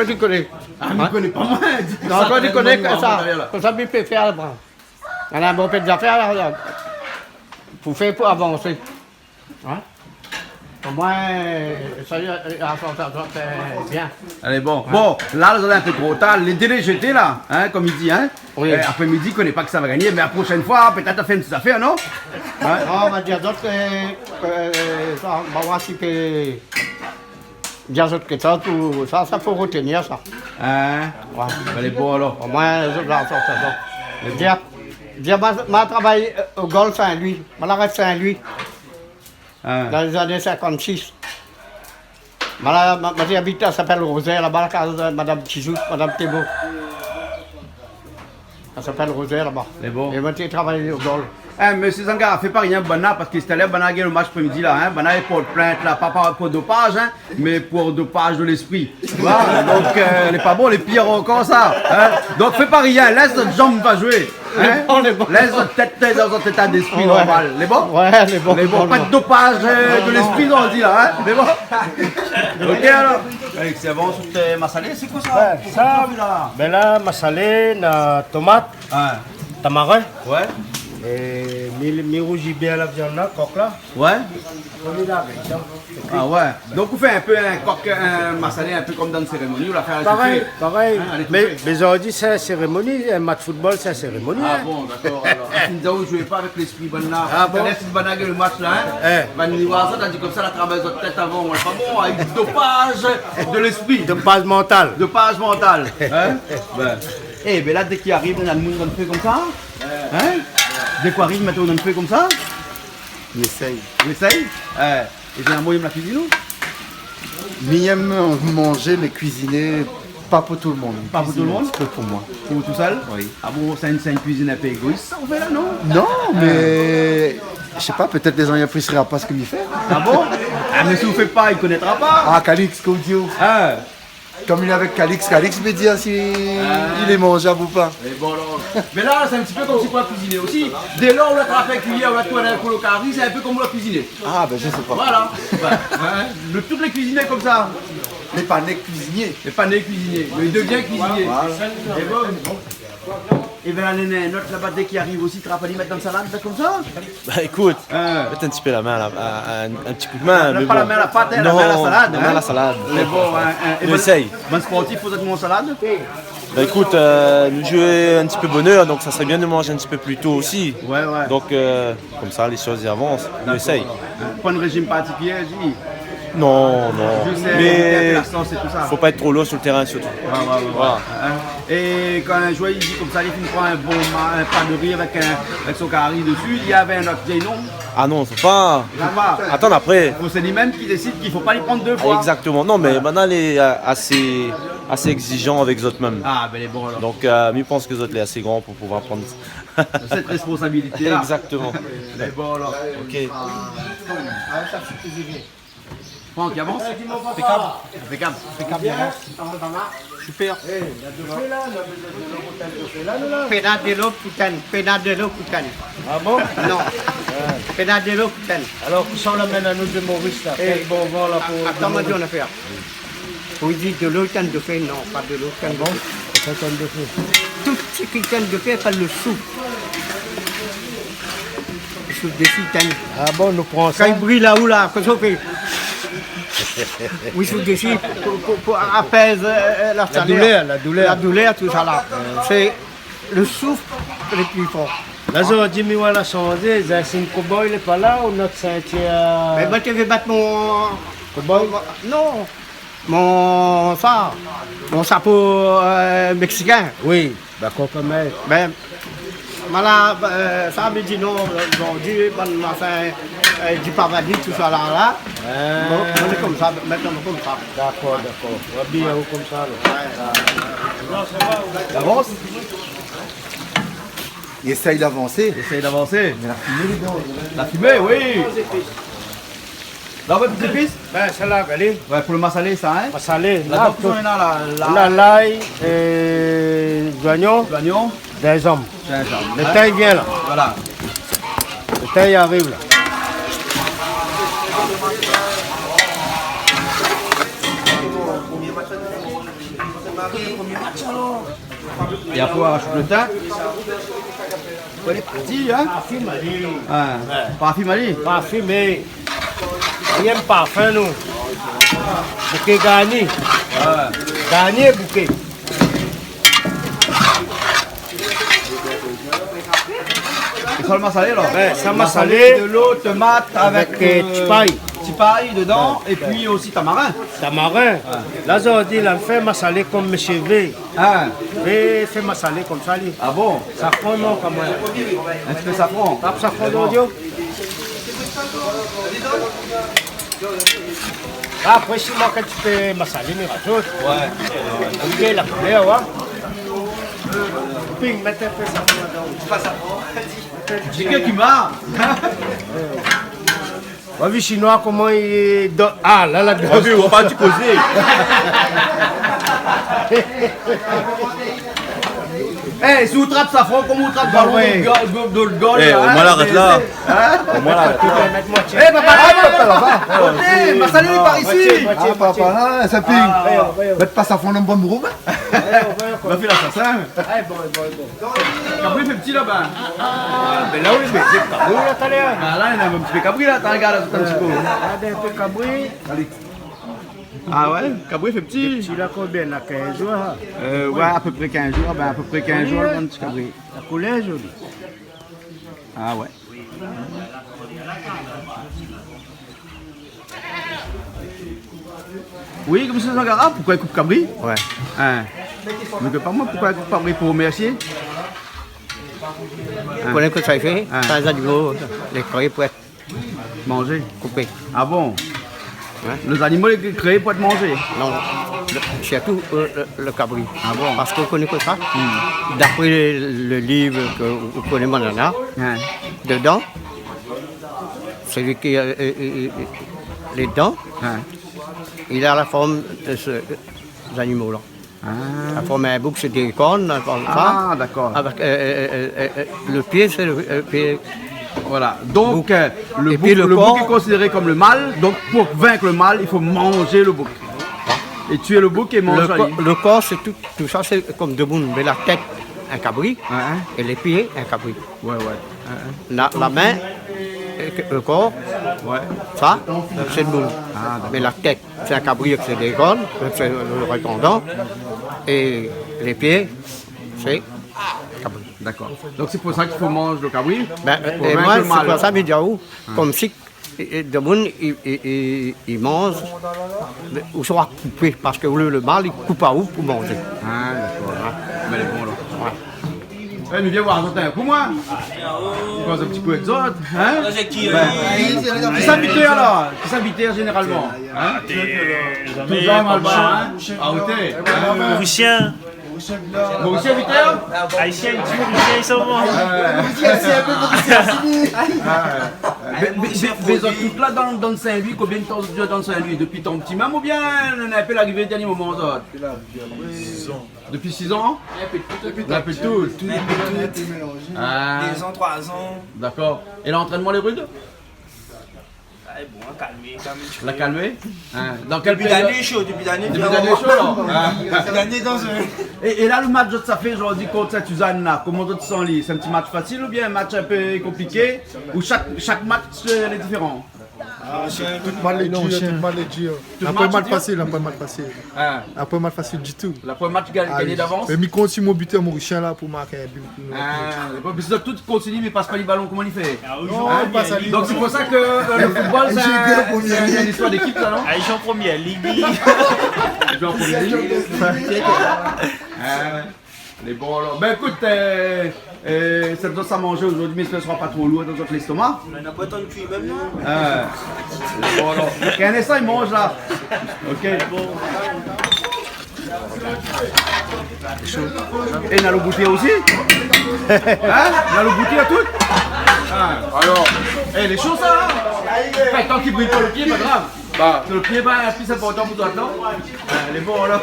Speaker 8: il connaît.
Speaker 2: Ah, mais il connaît pas moi.
Speaker 8: Jean-Claude, il connaît que ça. Comme ça, il peut faire. On a un bon peu d'affaires pour faire pour avancer. Hein? Au moins, ça y est, c'est bien.
Speaker 1: Allez, bon. Bon, là, vous avez un peu trop tard. Les délais jetés, là, hein, comme il dit, hein.
Speaker 8: Oui.
Speaker 1: Après-midi, on connaît pas que ça va gagner, mais la prochaine fois, peut-être à faire une petite affaire, non? Hein?
Speaker 8: On va dire d'autres ça, on va voir si que. Dire d'autres que ça, tout ça, ça faut retenir ça.
Speaker 1: Hein?
Speaker 8: Ouais.
Speaker 1: Allez, bon, alors.
Speaker 8: Au moins, les autres là, ça. Dire, m'a travaillé au Golfe Saint-Louis, m'a Saint-Louis,
Speaker 1: Hein?
Speaker 8: dans les années 56. Ma habité, elle s'appelle Rosaire, là-bas, la case de Madame Tizou, Madame Thébault. Elle s'appelle Rosaire, là-bas.
Speaker 1: C'est bon.
Speaker 8: Et moi, j'ai travaillé au Golfe.
Speaker 1: Hein, monsieur Zanga, fait pas rien Bana parce que c'était là, Bana a gagné le match après-midi là, hein. Bana est pour plainte là, pas pour dopage, hein, mais pour dopage de l'esprit. Voilà, donc elle est pas bon, les pires encore ça. Hein. Donc fais pas rien, laisse notre jambe va jouer. Hein. Laisse notre tête dans notre état d'esprit normal. Les bons?
Speaker 8: Ouais, les bons.
Speaker 1: Les bons, pas de dopage de l'esprit, on dit là, hein. Les bons? Ok alors. Allez, c'est bon sur tes massalés, c'est quoi ça?
Speaker 4: Ouais, ça, ben là, massalé, na tomate,
Speaker 1: Hein.
Speaker 4: tamarin,
Speaker 1: Ouais.
Speaker 4: et mi rougi bien la viande là, coq là.
Speaker 1: Ouais.
Speaker 4: Formidable.
Speaker 1: Ah ouais. Donc vous faites un peu un coq, un massalé, un peu comme dans une cérémonie, vous la faites
Speaker 4: Pareil, pareil.
Speaker 1: Hein, allez, tout
Speaker 4: Mais,
Speaker 1: fait.
Speaker 4: mais aujourd'hui, c'est une cérémonie, un match de football, c'est une cérémonie.
Speaker 1: Ah
Speaker 4: hein.
Speaker 1: bon, d'accord. Alors, vous ne jouez pas avec l'esprit bon là.
Speaker 4: Ah bon?
Speaker 1: Laisse une banane le match là, hein.
Speaker 4: Eh.
Speaker 1: Ben, il voit ça, t'as dit comme ça, la travers votre tête avant. Ouais, pas bon, avec du dopage de l'esprit.
Speaker 4: De base mentale.
Speaker 1: Dopage mental. Hein? Ben. Eh, ben là, dès qu'il arrive, on a le monde dans le feu comme ça. Hein? Dès qu'il arrive, maintenant, on a le feu comme ça.
Speaker 9: Il essaye.
Speaker 1: On essaye. Et j'ai un mot, il me la cuisine ou?
Speaker 9: Mais aime manger, mais cuisiner, pas pour tout le monde.
Speaker 1: Pas pour tout le monde?
Speaker 9: Un petit peu pour moi.
Speaker 1: Pour vous tout seul?
Speaker 9: Oui.
Speaker 1: Ah bon, c'est une cuisine un peu égoïste, ça, on fait là, non?
Speaker 9: Non, mais je sais pas, peut-être les gens n'apprécieront pas ce qu'il fait.
Speaker 1: Ah bon? Ah, mais si vous ne faites pas, il ne connaîtra pas.
Speaker 9: Ah, Calix, comme dit.
Speaker 1: Ah.
Speaker 9: Comme il est avec Calix, Calix me dit si il est mangeable ou pas.
Speaker 1: Mais bon alors. Mais là, c'est un petit peu comme si on cuisiner aussi. Dès lors, on a fait cuillère, on a tout un colocari, c'est un peu comme on l'a cuisiné.
Speaker 9: Ah, ben je sais pas.
Speaker 1: Voilà. Ouais. Toutes les cuisiner comme ça.
Speaker 9: Les panais cuisiniers.
Speaker 1: Les panais cuisiniers. Mais il devient cuisinier. Et bon. Et bien là, un autre là-bas, dès qu'il arrive aussi, tu vas pas lui mettre dans la salade, comme ça?
Speaker 10: Bah écoute,
Speaker 1: Hein.
Speaker 10: mets un petit peu la main, un petit coup de main. mais
Speaker 1: Pas
Speaker 10: bon.
Speaker 1: la main à la pâte, hein, la
Speaker 10: Non,
Speaker 1: main à la salade.
Speaker 10: la main à la salade.
Speaker 1: Mais bon,
Speaker 10: On essaye.
Speaker 1: Bon sportif, faut être mon salade.
Speaker 10: Bah écoute, nous jouer un petit peu bonheur, donc ça serait bien de manger un petit peu plus tôt aussi.
Speaker 1: Ouais, ouais.
Speaker 10: Donc comme ça, les choses y avancent. On essaye.
Speaker 1: Pas de régime particulier, j'ai dit.
Speaker 10: Non, non.
Speaker 1: Je sais,
Speaker 10: Mais
Speaker 1: la sauce et tout ça.
Speaker 10: faut pas être trop lourd sur le terrain surtout. Voilà.
Speaker 1: Hein. Et quand un joueur il dit comme ça, il prend un bon un pain de riz avec son curry dessus, il y avait un autre qui dit non.
Speaker 10: Ah non, faut pas.
Speaker 1: Ça va.
Speaker 10: Attends après.
Speaker 1: C'est lui-même qui décide qu'il ne faut pas les prendre deux fois.
Speaker 10: Exactement. Non, mais maintenant, il est assez exigeant avec les autres même.
Speaker 1: Ah, ben les bons alors.
Speaker 10: Donc, je pense que les autres sont assez grands pour pouvoir prendre
Speaker 1: cette responsabilité-là.
Speaker 10: Exactement.
Speaker 1: Les bons alors.
Speaker 10: Ok.
Speaker 1: Franck, avance.
Speaker 8: Impeccable.
Speaker 1: Impeccable.
Speaker 8: Impeccable. Super. Penadelo Putan. Penadelo Putan.
Speaker 4: Ah bon?
Speaker 8: Non. Penadelo Putan.
Speaker 4: Alors, où sont la main à nous de Maurice là? Quel bon vent là pour.
Speaker 8: Attends, ma on a fait. Vous dites de l'autan de fait, non, pas de l'autan de fait.
Speaker 4: C'est un de feu.
Speaker 8: Tout ce qui tient de fait, pas le sou. Le sou de citane.
Speaker 4: Ah bon, nous prenons ça.
Speaker 8: Quand il brille là-haut, là, qu'est-ce qu'on fait? Oui, sous dessus pour apaiser la chaleur.
Speaker 4: La douleur.
Speaker 8: La douleur, tout ça là. C'est le souffle le plus fort.
Speaker 4: Là, on dit, mais voilà, changé. C'est un cowboy, il n'est pas là ou notre ceinture.
Speaker 8: Mais moi, tu veux battre mon.
Speaker 4: Cowboy?
Speaker 8: Non. Mon chapeau mexicain.
Speaker 4: Oui, d'accord, quand même.
Speaker 8: Ben, voilà, ça me dit non, aujourd'hui, on a fait du paradis, tout ça là. Bon, on est comme ça, maintenant on est comme ça.
Speaker 4: D'accord, d'accord. On va bien comme ça. Là.
Speaker 1: Avance.
Speaker 9: Il essaye d'avancer.
Speaker 1: Essaye d'avancer.
Speaker 9: Mais la fumée, les gars.
Speaker 1: La fumée, oui. Là, ouais, petites épices?
Speaker 4: Ben, celle-là, allez.
Speaker 1: Ouais, pour le massalé, ça, hein?
Speaker 4: Massalé.
Speaker 1: Là, donc, on est là,
Speaker 4: On a l'ail et l'oignon,
Speaker 1: l'oignon,
Speaker 4: des hommes.
Speaker 1: gingembre.
Speaker 4: Le thé vient là.
Speaker 1: Voilà.
Speaker 4: Le thé arrive là.
Speaker 1: Et après, on rajoute le thym. On est parti, hein?
Speaker 4: Parfumé,
Speaker 1: Parfum Ali.
Speaker 4: parfumé. Rien de parfum, nous. Bouquet garni. Garni et bouquet.
Speaker 1: C'est ça le massalé là?
Speaker 4: Ouais, ça massalé.
Speaker 1: De l'eau, tomate avec
Speaker 4: tipaille.
Speaker 1: Tipaille dedans et puis aussi tamarin.
Speaker 4: Tamarin. Là, j'ai dit, là, fait massalé comme M. V.
Speaker 1: Ah,
Speaker 4: V fait massalé comme ça, lui.
Speaker 1: ah bon?
Speaker 4: Safran, non, comme moi.
Speaker 1: Un petit peu safran.
Speaker 4: Tape safran d'audio. Après, si moi, quand tu fais massalé, mais rajoute. Ouais. Ok, la couleur, ouais. Ping, mettez un peu safran dedans.
Speaker 1: J'ai quelqu'un qui marre.
Speaker 4: On a vu chinois comment il... Ah, là, là,
Speaker 5: On va pas du causer.
Speaker 1: Eh, si vous trappez safran, comment vous trappez ballon de le gol?
Speaker 5: Eh, au moins l'arrête là. Au moins l'arrête là.
Speaker 1: Eh, papa, là, massalé par ici.
Speaker 9: Ah, papa, ça ping. Mettre pas ça fond dans le bon room.
Speaker 1: On a fait l'assassin. Cabri fait petit là-bas.
Speaker 4: Mais là, oui, mais c'est cabri, là, t'as l'air.
Speaker 1: Ah, là, il y a un petit peu cabri là, t'as regardé un petit peu.
Speaker 4: Regardez un peu cabri.
Speaker 1: Ah ouais, cabri fait petit.
Speaker 4: Tu l'as combien, là, 15 jours?
Speaker 1: Ouais, à peu près 15 jours. Ben, à peu près 15 jours, le petit cabri.
Speaker 4: La couleur est jolie.
Speaker 1: Ah ouais. Oui, comme c'est Zangara, pourquoi il coupe cabri?
Speaker 4: Ouais.
Speaker 1: Hein. Mais que pas moi, pourquoi il coupe cabri pour remercier?
Speaker 8: Pour les que ça fait,
Speaker 1: Ah.
Speaker 8: les animaux, les créés pour être
Speaker 1: Manger.
Speaker 8: coupés.
Speaker 1: Ah bon?
Speaker 8: Ouais.
Speaker 1: Les animaux les créés pour être mangés.
Speaker 8: Non, surtout le cabri.
Speaker 1: Ah bon?
Speaker 8: Parce qu'on connaît que ça. D'après le livre que vous connaissez maintenant,
Speaker 1: Hein.
Speaker 8: dedans, celui qui a les dents,
Speaker 1: Hein.
Speaker 8: il a la forme de ces animaux-là.
Speaker 1: Ah.
Speaker 8: La forme d'un bouc, c'est des cornes, comme ça.
Speaker 1: Ah, d'accord.
Speaker 8: Avec le pied, c'est le pied.
Speaker 1: Voilà. Donc, le
Speaker 8: Et
Speaker 1: bouc,
Speaker 8: puis le
Speaker 1: le
Speaker 8: corps-
Speaker 1: bouc est considéré comme le mal. Donc, pour vaincre le mal, il faut manger le bouc. Et tuer le bouc et manger
Speaker 8: Le corps, c'est tout ça, c'est comme deux boules. Mais la tête, un cabri,
Speaker 1: Hein.
Speaker 8: et les pieds, un cabri.
Speaker 1: Ouais, ouais.
Speaker 8: La main, le corps,
Speaker 1: Ouais.
Speaker 8: ça, c'est une boule.
Speaker 1: Ah,
Speaker 8: Mais la tête, c'est un cabri, c'est des cornes, c'est le répondant. Et les pieds, c'est cabri.
Speaker 1: D'accord. Donc, c'est pour ça qu'il faut manger le cabri.
Speaker 8: Ben,
Speaker 1: Pour
Speaker 8: et
Speaker 1: vaincre
Speaker 8: moi,
Speaker 1: le
Speaker 8: c'est
Speaker 1: mal.
Speaker 8: pour ça, mais diaou, comme si de monde, il mange, ou soit coupé, parce que le mal, il coupe à où pour manger.
Speaker 1: Ah, d'accord. Mais les bons, là. Eh, mais viens voir un coup, moi. Tu penses un petit peu avec autres, hein? Qui s'invitait alors? Qui s'invitait généralement? Hein? Tout le temps, Malba, hein? Ah, où t'es?
Speaker 7: Mauricien.
Speaker 1: Mauricien invité, hein?
Speaker 7: Haïtien, Mauricien, ils sont morts.
Speaker 1: Mais toutes là dans Saint-Louis, combien de temps tu es dans Saint-Louis? Depuis ton petit même ou bien on a un peu l'arrivée du dernier moment autres? Depuis 6 ans? Un peu tout. Ah,
Speaker 7: 2 ans, 3 ans.
Speaker 1: d'accord. Et l'entraînement les rudes?
Speaker 7: Bon, calmer.
Speaker 1: La calmer? Hein. Dans quel
Speaker 7: Début
Speaker 1: période?
Speaker 7: d'année chaud, début d'année.
Speaker 1: Début d'année chaud là? Ah.
Speaker 7: Début d'année dans un.
Speaker 1: Et là, le match que ça fait aujourd'hui contre cette Suzanne là, comment tu te sens lui? C'est un petit match facile ou bien un match un peu compliqué? Ou chaque match est différent?
Speaker 9: Tout mal est dur, tout mal est dur.
Speaker 1: Tout
Speaker 9: Un
Speaker 1: match
Speaker 9: peu mal
Speaker 1: est dur?
Speaker 9: facile, un peu mal facile.
Speaker 1: Hein.
Speaker 9: Un peu mal facile du tout.
Speaker 1: La première match gagné d'avance?
Speaker 9: Mais mi continue mon buteur mauricien là pour marquer un but.
Speaker 1: Ah, mais ça tout continue mais passe pas les ballons, comment il fait?
Speaker 9: Non, pas ça.
Speaker 1: Donc c'est pour ça que le football c'est une histoire d'équipe ça non?
Speaker 7: Haïtien en première ligue.
Speaker 1: Et puis en première ligue. Les bons alors. Ben écoute, ça doit ça manger aujourd'hui mais ça ne sera pas trop lourd dans notre l'estomac.
Speaker 7: On n'a pas tant de cuit même non.
Speaker 1: Les bons alors. Un instant il mange là. Ok. Et on a le goûter aussi? Hein? On a le goûter à tout? Ah, alors, les choses ça hein? Tant qu'il brille pas le pied, pas grave. Bah, le pied, bah, plus important pour toi, non? Les bons là.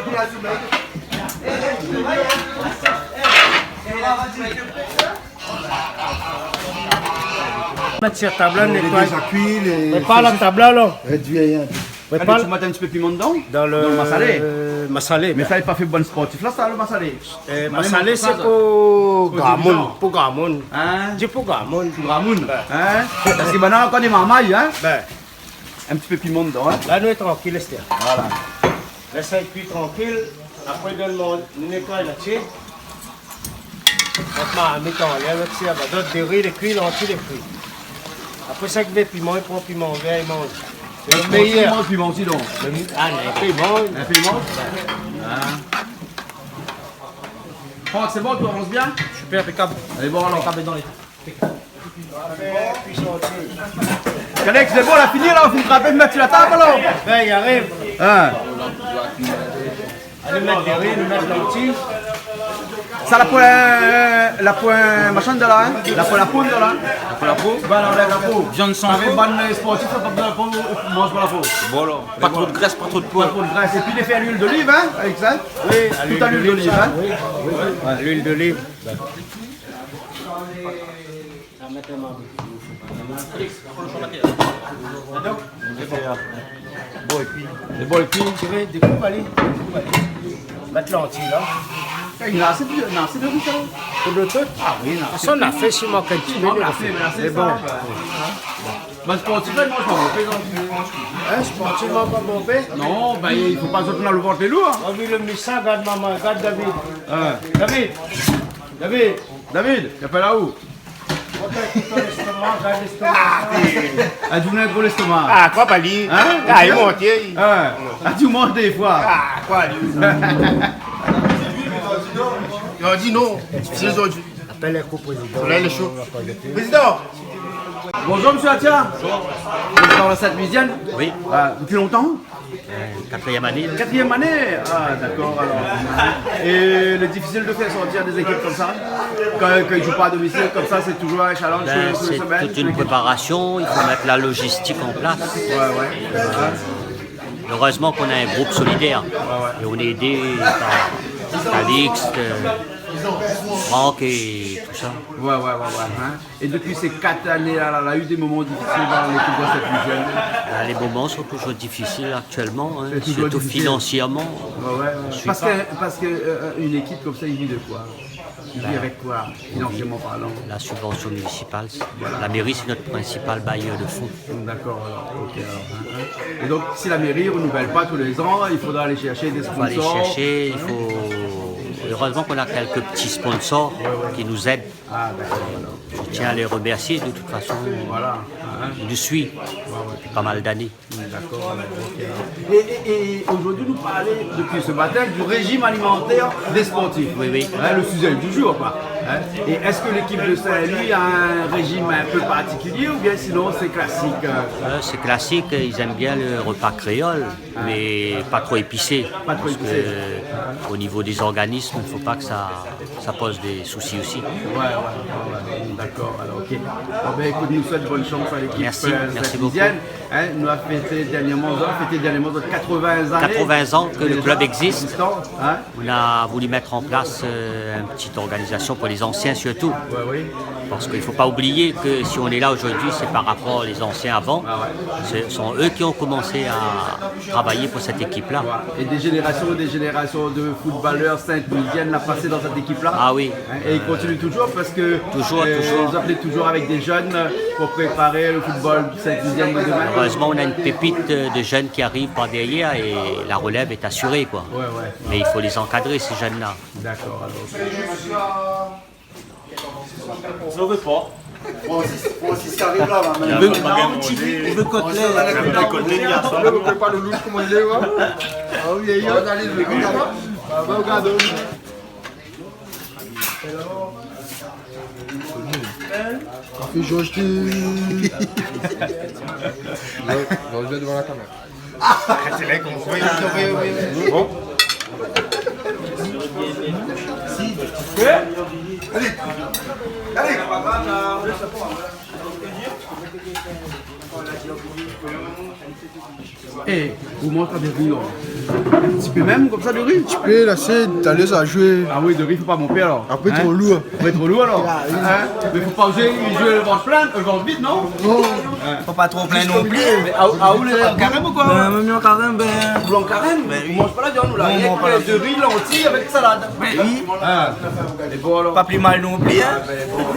Speaker 4: Mettre sur table, nettoyer.
Speaker 9: déjà cuit, les.
Speaker 4: Mais pas la table là.
Speaker 9: Réduit rien.
Speaker 4: Mais
Speaker 1: Allez,
Speaker 4: pas
Speaker 1: tu mets un petit peu de piment dedans?
Speaker 4: dans le
Speaker 1: massalé.
Speaker 4: Massalé.
Speaker 1: Mais ça n'est pas fait bon sportif là, ça, le massalé.
Speaker 4: Massalé, c'est pour Gamoun. Pour Gamoun.
Speaker 1: Hein?
Speaker 4: Dis pour Gamoun.
Speaker 1: Ramoun. Hein? Parce que maintenant, on connaît Marmaille, hein?
Speaker 4: Ben,
Speaker 1: Un petit peu piment dedans, hein.
Speaker 4: Là, nous est tranquille, Esther.
Speaker 1: Voilà.
Speaker 4: Laisse-le cuire tranquille. Après, donne-moi une nettoie là-dessus. Maintenant, mettons, là, là-dessus, d'autres des riz, des cuits, l'entier, des fruits. Après, ça, que des piments, il prend piment vert, il mange. C'est le meilleur.
Speaker 1: Piment, piment aussi, donc.
Speaker 4: Ah, un piment.
Speaker 1: Un piment. Franck, c'est bon, tu avances bien?
Speaker 6: Super, impeccable.
Speaker 1: Allez, bon alors.
Speaker 6: Impeccable dans les.
Speaker 1: Alex, c'est bon, on a fini là, on finit de mettre sur la table alors?
Speaker 4: Ben, il arrive.
Speaker 1: Hein?
Speaker 4: Allez mettre des riz, nous mettre l'entier.
Speaker 1: Ça la pointe machin de là, hein? La pointe de là. La peau? Ben, on enlève la peau.
Speaker 6: Viande sans
Speaker 1: Avec
Speaker 6: peau.
Speaker 1: bonne sportif, pas besoin de la peau, on mange pas la peau.
Speaker 6: Bon alors. Pas trop de graisse, pas trop de
Speaker 1: Pas
Speaker 6: poids.
Speaker 1: trop de graisse. Et puis, il est fait à l'huile d'olive, hein? Avec ça?
Speaker 4: Oui,
Speaker 1: Tout à l'huile d'olive, hein?
Speaker 4: Oui, à l'huile d'olive.
Speaker 1: C'est bon, et puis.
Speaker 4: Tirez, découpe, allez. Mettre l'entier là.
Speaker 1: Il y a assez de riz, ça.
Speaker 4: Pour le tout.
Speaker 1: Ah oui, non.
Speaker 4: Ça, on a fait sur mon petit
Speaker 1: On l'a fait, mais là, c'est bon. Ben, sportif, moi, je m'en vais.
Speaker 4: Hein, sportivement pas mauvais.
Speaker 1: Non, ben, il faut pas se tenir le ventre les lourds.
Speaker 4: On vu le missant, regarde maman, regarde David.
Speaker 1: Hein.
Speaker 4: David,
Speaker 1: David, tu appelles là où?
Speaker 4: quand tu as ton estomac, regarde l'estomac.
Speaker 1: Ah, tu venais gros l'estomac.
Speaker 4: Ah, quoi, pas lui?
Speaker 1: Hein?
Speaker 4: Ah, il monte.
Speaker 1: Hein? Ah, tu manges des fois.
Speaker 4: Ah, quoi, lui?
Speaker 7: Il a dit non. C'est aujourd'hui.
Speaker 4: Appelle les co-présidents.
Speaker 7: Là, il est chaud. Président.
Speaker 1: Bonjour, monsieur Atia. Vous êtes dans la Sainte-Louisienne?
Speaker 11: Oui,
Speaker 1: Ah, depuis longtemps?
Speaker 11: 4e année.
Speaker 1: 4e année? Ah, d'accord, alors. Et le difficile de faire sortir des équipes comme ça? Quand ils ne jouent pas à domicile, comme ça, c'est toujours un challenge
Speaker 11: Ben,
Speaker 1: sur les
Speaker 11: c'est
Speaker 1: semaines?
Speaker 11: toute une préparation, il faut mettre la logistique en place.
Speaker 1: Ouais.
Speaker 11: Heureusement qu'on a un groupe solidaire et on est aidé par Alix, Franck et tout ça.
Speaker 1: Ouais. Hein? Et depuis ces 4 années-là, il y a eu des moments difficiles dans l'équipe de cette jeune.
Speaker 11: Ben, les moments sont toujours difficiles actuellement, hein,
Speaker 1: C'est toujours
Speaker 11: surtout
Speaker 1: difficile.
Speaker 11: financièrement.
Speaker 1: Parce qu'une équipe comme ça, il vit de quoi? Il vit avec quoi, financièrement parlant?
Speaker 11: La subvention municipale, la mairie c'est notre principal bailleur de fonds.
Speaker 1: D'accord, alors, ok. Alors. Et donc, si la mairie ne renouvelle pas tous les ans, il faudra aller chercher des
Speaker 11: Il faut aller
Speaker 1: sponsors.
Speaker 11: chercher, il faut... Heureusement qu'on a quelques petits sponsors qui nous aident.
Speaker 1: Ah, d'accord, alors.
Speaker 11: Je tiens à les remercier de toute façon.
Speaker 1: Voilà.
Speaker 11: Ils nous suivent depuis pas mal d'années.
Speaker 1: D'accord, ok. Et aujourd'hui, nous parlons depuis ce matin du régime alimentaire des sportifs.
Speaker 11: Oui.
Speaker 1: Hein, le sujet du jour, quoi. Hein. Et est-ce que l'équipe de Saint-Louis a un régime un peu particulier ou bien sinon c'est classique?
Speaker 11: C'est classique, ils aiment bien le repas créole, mais pas trop épicé.
Speaker 1: Pas trop
Speaker 11: parce
Speaker 1: épicé.
Speaker 11: que, au niveau des organismes, il ne faut pas que ça pose des soucis aussi.
Speaker 1: Ouais, d'accord, alors ok. Bon, ben, écoute, nous souhaitons bonne chance à l'équipe
Speaker 11: Merci
Speaker 1: saint-louisienne. Hein, nous avons fêté dernièrement notre 80 années.
Speaker 11: 80 ans que le club existe.
Speaker 1: Hein?
Speaker 11: On a voulu mettre en place une petite organisation pour les anciens surtout.
Speaker 1: Oui.
Speaker 11: Parce qu'il ne faut pas oublier que si on est là aujourd'hui, c'est par rapport aux anciens avant. Ce sont eux qui ont commencé à travailler pour cette équipe-là.
Speaker 1: Et des générations de footballeurs saint-louisiennes l'ont passé dans cette équipe-là.
Speaker 11: Ah oui.
Speaker 1: Hein, et ils continuent toujours parce que
Speaker 11: Toujours.
Speaker 1: vous appelez toujours avec des jeunes pour préparer le football saint-louisienne de demain.
Speaker 11: Heureusement, on a une pépite de jeunes qui arrivent par derrière et la relève est assurée, quoi.
Speaker 1: Ouais.
Speaker 11: Mais il faut les encadrer, ces jeunes-là.
Speaker 1: D'accord, alors.
Speaker 5: Ça veut pas.
Speaker 9: Francis qui arrive là,
Speaker 5: Il veut côtelet.
Speaker 9: On ne pas le louche comme il est, ouais. Ah oui, il y a un livre, regarde. Café Georges T. Je vais devant la caméra.
Speaker 7: C'est là qu'on voit.
Speaker 9: Bon.
Speaker 1: Et vous mangez des riz. Un petit peu même comme ça de riz?
Speaker 9: Tu peux laisser d'aller à jouer.
Speaker 1: Ah oui, de riz, faut pas monter alors.
Speaker 9: Après,
Speaker 1: Hein?
Speaker 9: trop lourd.
Speaker 1: Faut être trop lourd alors. Hein? Mais faut pas jouer le ventre plein, le ventre vide, non?
Speaker 7: Faut pas trop plein non plus.
Speaker 1: Mais à où les carême ou quoi?
Speaker 7: Même en carême,
Speaker 1: Blanc carême? On mange pas la viande, nous là. Il y a que de riz, lentilles avec salade.
Speaker 7: oui.
Speaker 1: Ah. Et bon alors.
Speaker 7: Pas plus mal non plus. Hein.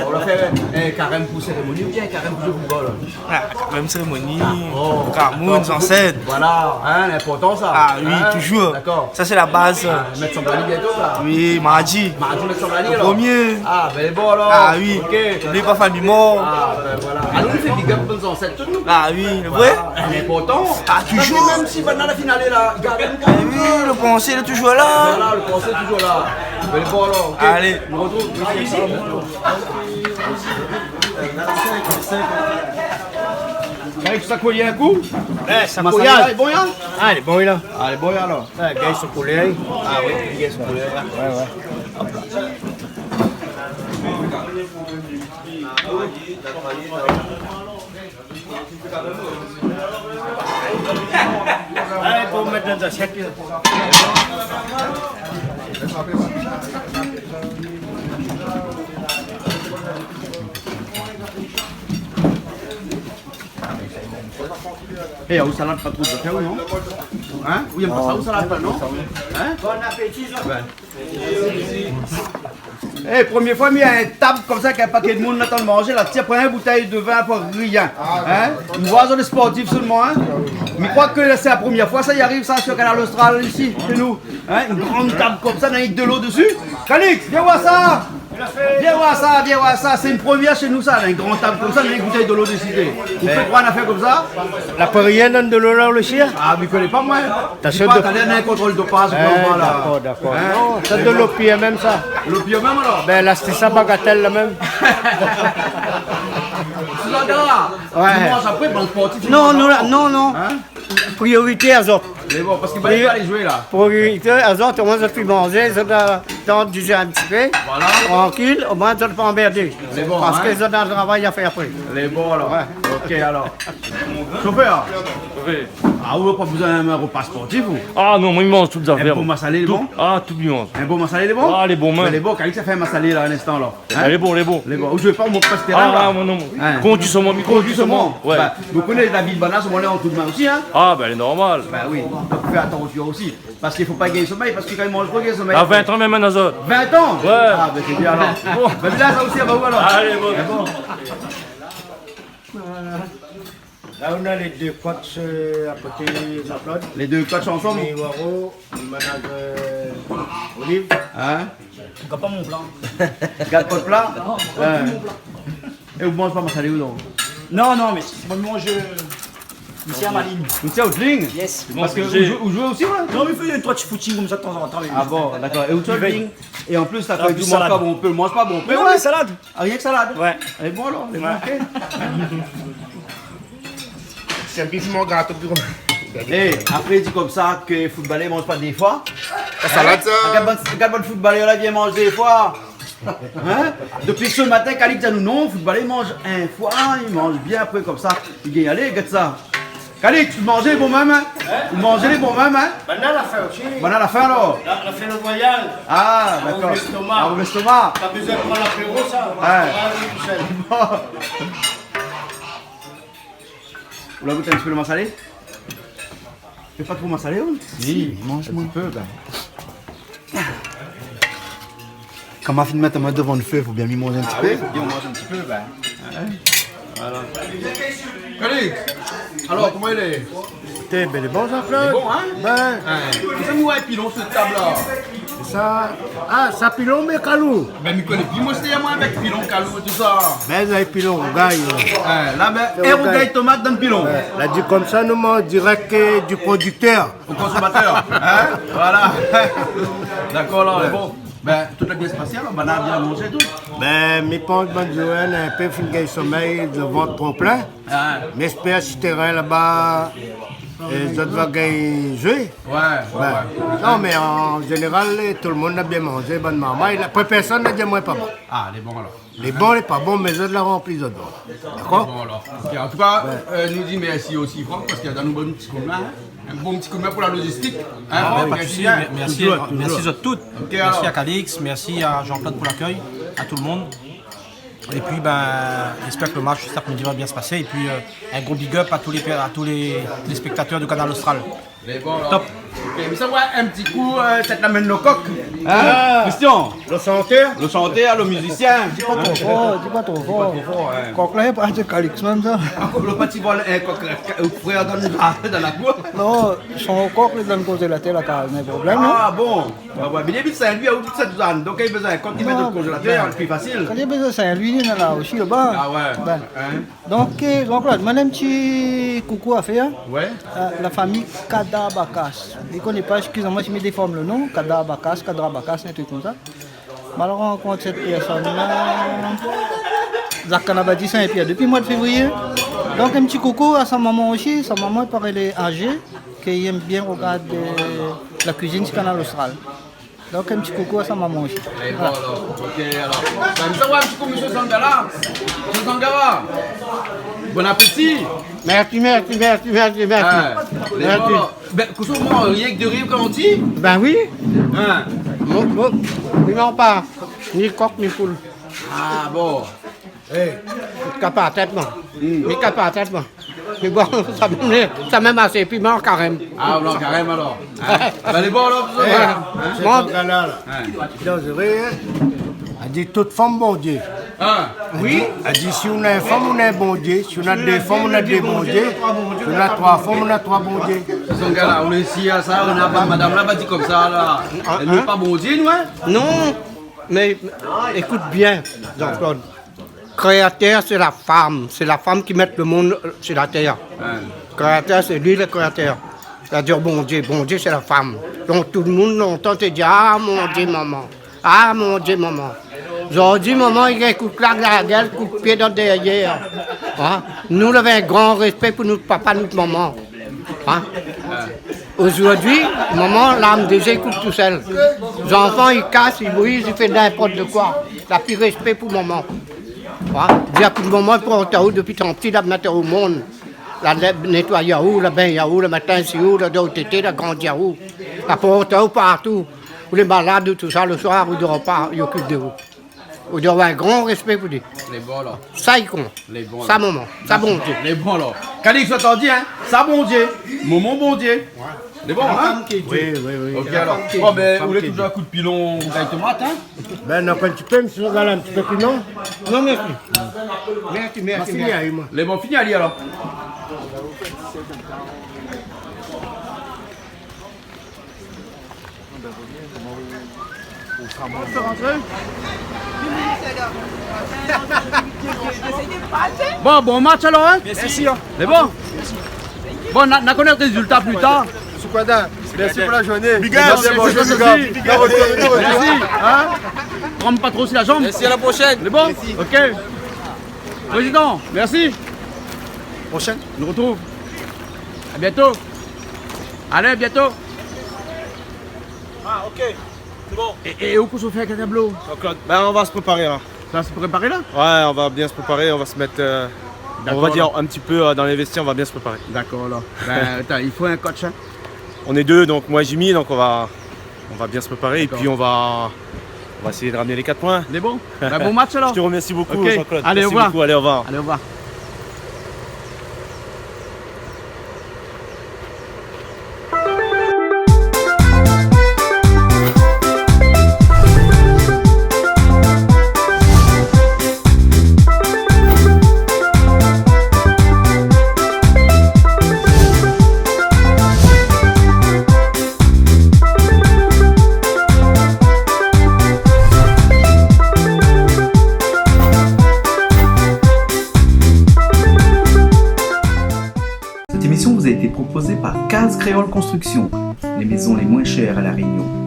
Speaker 1: On va faire un carême pour cérémonie ou bien un carême pour le football?
Speaker 7: Ah, quand même cérémonie. Camoun. nos ancêtres.
Speaker 1: Voilà, hein, l'important ça.
Speaker 7: Ah oui,
Speaker 1: Hein?
Speaker 7: toujours.
Speaker 1: D'accord.
Speaker 7: Ça, c'est la base.
Speaker 1: Mettre son blani bientôt là.
Speaker 7: Oui, mardi.
Speaker 1: Mardi, mettre son blani
Speaker 7: Le
Speaker 1: alors.
Speaker 7: premier.
Speaker 1: Ah, ben bon alors.
Speaker 7: Ah oui.
Speaker 1: Ok.
Speaker 7: N'oublie pas famille mort.
Speaker 1: Ah, ben voilà. Ah, nous, on fait big up pour nos ancêtres, tout nous.
Speaker 7: Ah oui, le vrai.
Speaker 1: Voilà. L'important.
Speaker 7: Ah, toujours.
Speaker 1: Même si maintenant la finale est là, regardez.
Speaker 7: Eh oui, le pensée, il est toujours là.
Speaker 1: Voilà, le conseil est toujours là. Ben bon alors. Ok.
Speaker 7: Allez.
Speaker 1: On retrouve. Avec ça collier un coup.
Speaker 4: Ça
Speaker 1: Massalia,
Speaker 4: couillade.
Speaker 1: il est bon, Yann?
Speaker 4: Ah, il est bon, là.
Speaker 1: Ah, il est bon, Yann, alors.
Speaker 4: Ah, les gars, ils sont collés.
Speaker 1: Ah oui, les gars sont collés.
Speaker 4: Ouais, ouais. Allez, pour mettre dans l'assiette.
Speaker 1: Eh, où salade pas trop de faire, non? Hein? Ou il n'y a pas ça, où salade pas, non? Hein?
Speaker 4: Bon appétit,
Speaker 1: Eh, première fois, mis à une table comme ça, qu'un paquet de monde attend de manger, là, tiens, prenez une bouteille de vin pour rien. Hein? Une boisson de sportif seulement, hein? Mais je crois que c'est la première fois, ça y arrive, ça, sur Canal Austral, ici, chez nous. Hein? Une grande table comme ça, avec de l'eau dessus. Calix, viens voir ça! Viens voir ça, c'est une première chez nous, ça, une grande table comme ça, avec une bouteille de l'eau dessus. Vous faites quoi, une affaire comme ça?
Speaker 4: La Parisien donne de l'eau là, le chien?
Speaker 1: Ah, mais je connais pas, moi.
Speaker 4: T'as
Speaker 1: Je
Speaker 4: sûr
Speaker 1: pas,
Speaker 4: de-
Speaker 1: t'as l'air d'un contrôle de passe,
Speaker 4: D'accord,
Speaker 1: là.
Speaker 4: d'accord.
Speaker 1: Hein?
Speaker 4: Non, c'est de l'opium même, ça.
Speaker 1: L'opium même, alors?
Speaker 4: Ben là, c'était ça, bagatelle, là même.
Speaker 1: Tu l'as là?
Speaker 4: Ouais.
Speaker 1: Tu manges après, dans le sportif. tu
Speaker 4: Non,
Speaker 1: manges
Speaker 4: non,
Speaker 1: après.
Speaker 4: non, non.
Speaker 1: Hein?
Speaker 4: Priorité à autres.
Speaker 1: Mais bon, parce qu'il va pas aller jouer là.
Speaker 4: Priorité à autres, au moins, ça fait manger, ça doit durer un petit peu.
Speaker 1: Voilà.
Speaker 4: Tranquille, au moins, ça ne pas emmerder.
Speaker 1: C'est bon,
Speaker 4: Parce
Speaker 1: hein.
Speaker 4: que ça ont un travail à faire après.
Speaker 1: Les bons alors. Ok alors. Chauffeur. Ah, vous n'avez pas besoin d'un repas sportif ou?
Speaker 10: Ah non, moi il mange toutes les
Speaker 1: Un
Speaker 10: affaires.
Speaker 1: bon massalé, il est bon?
Speaker 10: Ah, tout lui mange.
Speaker 1: Un bon massalé, il est bon?
Speaker 10: Ah, les bons mains.
Speaker 1: Mais les bons, Calix a fait un massalé là, un instant là. Hein?
Speaker 10: Elle est bon, elle est bon.
Speaker 1: Les bons. Vous jouez pas au mot presque terrain
Speaker 10: Ah,
Speaker 1: là?
Speaker 10: moi non.
Speaker 1: Hein.
Speaker 10: Conduis sur mon micro.
Speaker 1: Conduis seulement.
Speaker 10: Ouais.
Speaker 1: Bah, vous connaissez David Banas, on est en coup de main aussi, hein?
Speaker 10: Ah, ben elle est normale.
Speaker 1: Bah oui, donc fais attention aussi. Parce qu'il ne faut pas gagner sommeil, parce que quand il mange trop, il gagne sommeil.
Speaker 10: À 20 ans, même un azote.
Speaker 1: 20 ans?
Speaker 10: Ouais.
Speaker 1: Ah, ben c'est bien alors. Bon, ben là, ça aussi, elle va où alors?
Speaker 10: Allez, bon.
Speaker 1: Ah, bon.
Speaker 4: Là, on a les deux coachs à côté de la flotte.
Speaker 1: Les deux coachs ensemble?
Speaker 4: Les Waro, le manager Olive.
Speaker 1: Hein?
Speaker 7: Regarde pas mon plan.
Speaker 1: Garde pas de plat? Et vous mangez pas massalé ou non?
Speaker 7: Non, non, mais moi, je mange. Ici à ma ligne.
Speaker 1: Vous tiens haute ligne?
Speaker 7: Yes.
Speaker 1: Parce que vous jouez aussi, ouais?
Speaker 7: Non, mais fais une trois petits footing comme ça de temps en temps. mais-
Speaker 1: Ah bon, d'accord. Et vous tiens haute ligne? Et en plus, ça
Speaker 7: Ah,
Speaker 1: fait
Speaker 7: du
Speaker 1: tout mange
Speaker 7: salade.
Speaker 1: pas bon, on peut, mange pas bon.
Speaker 7: Mais ouais, salade.
Speaker 1: Ah, rien que salade?
Speaker 7: Ouais.
Speaker 1: Elle est bon alors? Elle est bon, ok.
Speaker 9: C'est un piment gâteau bureau.
Speaker 1: Eh, après, il dit comme ça que les footballeurs ne mangent pas des fois.
Speaker 9: La salade, ça.
Speaker 1: Regarde bon footballeur là vient manger des fois. Hein? Depuis ce matin, Calix a nous non, footballeur il mange un fois, il mange bien après comme ça. Il gagne aller, regarde ça. Calix, tu manges les bons mêmes, hein? Vous mangez les bons mêmes, hein?
Speaker 4: Maintenant, la fin aussi.
Speaker 1: Bon à la fin alors.
Speaker 4: On a fait le voyage.
Speaker 1: Ah, d'accord.
Speaker 4: Ouvre l'estomac.
Speaker 1: Ah, ouvre l'estomac.
Speaker 4: T'as besoin de prendre l'apéro, ça?
Speaker 1: Ouais.
Speaker 4: tout seul.
Speaker 1: Bon. Vous la goûtez un petit peu le massalé? Fais pas trop massalé, ou? Si, mange un petit peu, ben.
Speaker 9: Quand ma fille met ta main devant le feu, il faut bien m'y manger un petit peu.
Speaker 1: Bien, on mange un petit peu, ben. Voilà. Calix, alors comment il est?
Speaker 4: T'es bel et bon, ça, Claude?
Speaker 1: Bon, hein?
Speaker 4: Ben,
Speaker 1: Qu'est-ce que vous avez pilon sur cette table là?
Speaker 4: ça. Ah, ça pilon, mais calou.
Speaker 1: Ben, je connais plus, moi c'était moi avec pilon, calou et tout ça.
Speaker 4: Ben, ça pilon, gagne.
Speaker 1: Là, ben, Hérogaille tomate dans le pilon.
Speaker 4: Là, dit comme ça, nous mange direct du producteur.
Speaker 1: Au consommateur. Hein? Voilà. D'accord, là, bon. Ben, tout a bien se passé alors, ben, on a bien mangé tout.
Speaker 4: Ben, mes ponts de Joël, un peu fin de sommeil, le ventre trop plein.
Speaker 1: Ah,
Speaker 4: Mais j'espère que si terrain là-bas, les autres vont gagner jouer.
Speaker 1: ouais, ouais.
Speaker 4: Non, mais en général, tout le monde a bien mangé, bonne maman. Après, personne n'a dit moi pas bon.
Speaker 1: Ah, les bons alors.
Speaker 4: Les bons, les pas bons, mais les autres la remplissent les autres. D'accord?
Speaker 1: Bon alors. Ok, en tout cas, nous dit merci aussi Franck parce qu'il a donné un bon petit coup de main. Un bon petit coup de main pour la logistique. Hein, Franck,
Speaker 6: Pas de
Speaker 1: merci
Speaker 6: souci,
Speaker 1: bien.
Speaker 6: merci, merci à toutes. Merci
Speaker 1: alors.
Speaker 6: à Calix, merci à Jean-Claude pour l'accueil, à tout le monde. Et puis ben, j'espère que le match cet après-midi va bien se passer. Et puis un gros big up à tous les spectateurs du Canal Austral.
Speaker 1: Les bons alors.
Speaker 6: Top.
Speaker 1: Ok, mais ça va un petit coup, cette la main de nos coques. Hein? Christian?
Speaker 4: Le chanteur?
Speaker 1: Le chanteur, le musicien.
Speaker 12: Dis pas trop fort, dis pas trop fort. Coq là, pas de calix même ça.
Speaker 1: Le petit vol, frère dans la cour.
Speaker 12: Non, son coq, il donne cause de la terre, là, t'as un problème.
Speaker 1: Ah bon? Mais il est Saint-Louis, à toute cette zone. Donc il a besoin, quand il met de congélateur, c'est plus facile.
Speaker 12: Quand il y a besoin de Saint-Louis, il y en a aussi là-bas.
Speaker 1: Ah ouais.
Speaker 12: Donc, là, je un petit coucou à faire.
Speaker 1: Ouais.
Speaker 12: La famille Kadabakas. Je ne connais pas, excusez-moi si je me déforme le nom. Kadabakas, un truc comme ça. Alors, on rencontre cette personne-là. Zakanabadi Saint-Pierre depuis le mois de février. Donc, un petit coucou à sa maman aussi. Sa maman, elle est âgée, qui aime bien regarder la cuisine du Canal Austral. Donc, un petit coucou à sa maman aussi.
Speaker 1: Et voilà. Ok, alors. Ça va un petit coup, monsieur Sangara. Monsieur Sangara. Bon appétit.
Speaker 8: Merci.
Speaker 1: Merci. Ben, comment, rien que de rire comme on dit?
Speaker 8: Ben oui.
Speaker 1: Hein?
Speaker 8: Il m'en pas. Ni coq, ni poule.
Speaker 1: Ah bon.
Speaker 8: Capable à tête, moi. Mais capable à tête, moi. Mais bon, ça même assez piment carême.
Speaker 1: Ah, non, carême alors. Ben, les bons alors,
Speaker 4: C'est un gars là. Elle dit toute femme bon Dieu. Oui. Elle dit si on a une femme, on a un bon Dieu. Si on a deux femmes, on a deux bons dieux. Si on a trois femmes, on a trois bons dieux.
Speaker 1: Ce gars-là, on est ici à ça, on a pas, madame là, pas dit comme ça là. Elle n'est pas bon Dieu, nous, hein?
Speaker 8: Non, mais écoute bien, Jean-Claude. Créateur, c'est la femme. C'est la femme qui met le monde sur la terre. Créateur, c'est lui le créateur. C'est-à-dire bon Dieu, c'est la femme. Donc tout le monde entend te dire ah mon Dieu, maman. Ah mon Dieu, maman. Aujourd'hui, maman, il y a un coup de claque dans la gueule, coup de pied dans le derrière. Hein? Nous avons un grand respect pour notre papa, notre maman. Hein? Aujourd'hui, maman, l'âme déjà écoute tout seul. Les enfants, ils cassent, ils brisent, ils font n'importe quoi. La plus respect pour maman. Hein? Dire que maman, il prend ta roue depuis ton petit, la mettre au monde. La nettoyer où, la bain où, le matin c'est où, la tété, la grande où. La porte où partout. Pour les malades, tout ça, le soir, vous ne dormez pas, ils occupent de vous. Vous devez avoir un grand respect pour lui.
Speaker 1: Les bons là.
Speaker 8: Ça, il compte.
Speaker 1: Les bons là.
Speaker 8: Ça, maman. Ça, bon Dieu.
Speaker 1: Les bons là. Calix, tu t'en dis, hein? Ça, bon Dieu. Maman, bon Dieu. Les bons, hein?
Speaker 4: Oui.
Speaker 1: Ok, alors. Bon, ben, vous voulez toujours un coup de pilon avec tomate, hein?
Speaker 4: Ben, non, quand tu peux, monsieur Gala, un petit peu plus non?
Speaker 8: Non, merci. Merci.
Speaker 1: Les bons, finis à lire alors. Bon match alors, hein?
Speaker 9: Merci.
Speaker 1: C'est bon? Bon, on a connaître les résultats plus tard.
Speaker 9: Soukwada, merci pour la journée.
Speaker 1: Merci. Hein? Prends pas trop aussi la jambe.
Speaker 10: Merci, à la prochaine.
Speaker 1: C'est bon? Ok. Président, merci.
Speaker 9: Prochaine.
Speaker 1: On nous retrouve. À bientôt. Allez, à bientôt.
Speaker 10: Ah, ok. C'est bon.
Speaker 1: Et où qu'on se fait avec un tableau?
Speaker 10: Ben, on va se préparer là.
Speaker 1: Ça va se préparer là?
Speaker 10: Ouais, on va bien se préparer, on va se mettre, on va dire un petit peu dans les vestiaires, on va bien se préparer.
Speaker 1: D'accord là. Ben, attends, il faut un coach. Hein?
Speaker 10: On est deux, donc moi et Jimmy, donc on va bien se préparer et puis on va essayer de ramener les 4 points.
Speaker 1: C'est bon? Ben, bon match alors.
Speaker 10: Je te remercie beaucoup,
Speaker 1: Okay.
Speaker 10: Jean-Claude.
Speaker 1: Allez,
Speaker 10: Merci
Speaker 1: au revoir.
Speaker 10: beaucoup. Allez, au revoir.
Speaker 1: Allez, au revoir.
Speaker 13: Cette émission vous a été proposée par Case Créole Construction, les maisons les moins chères à La Réunion.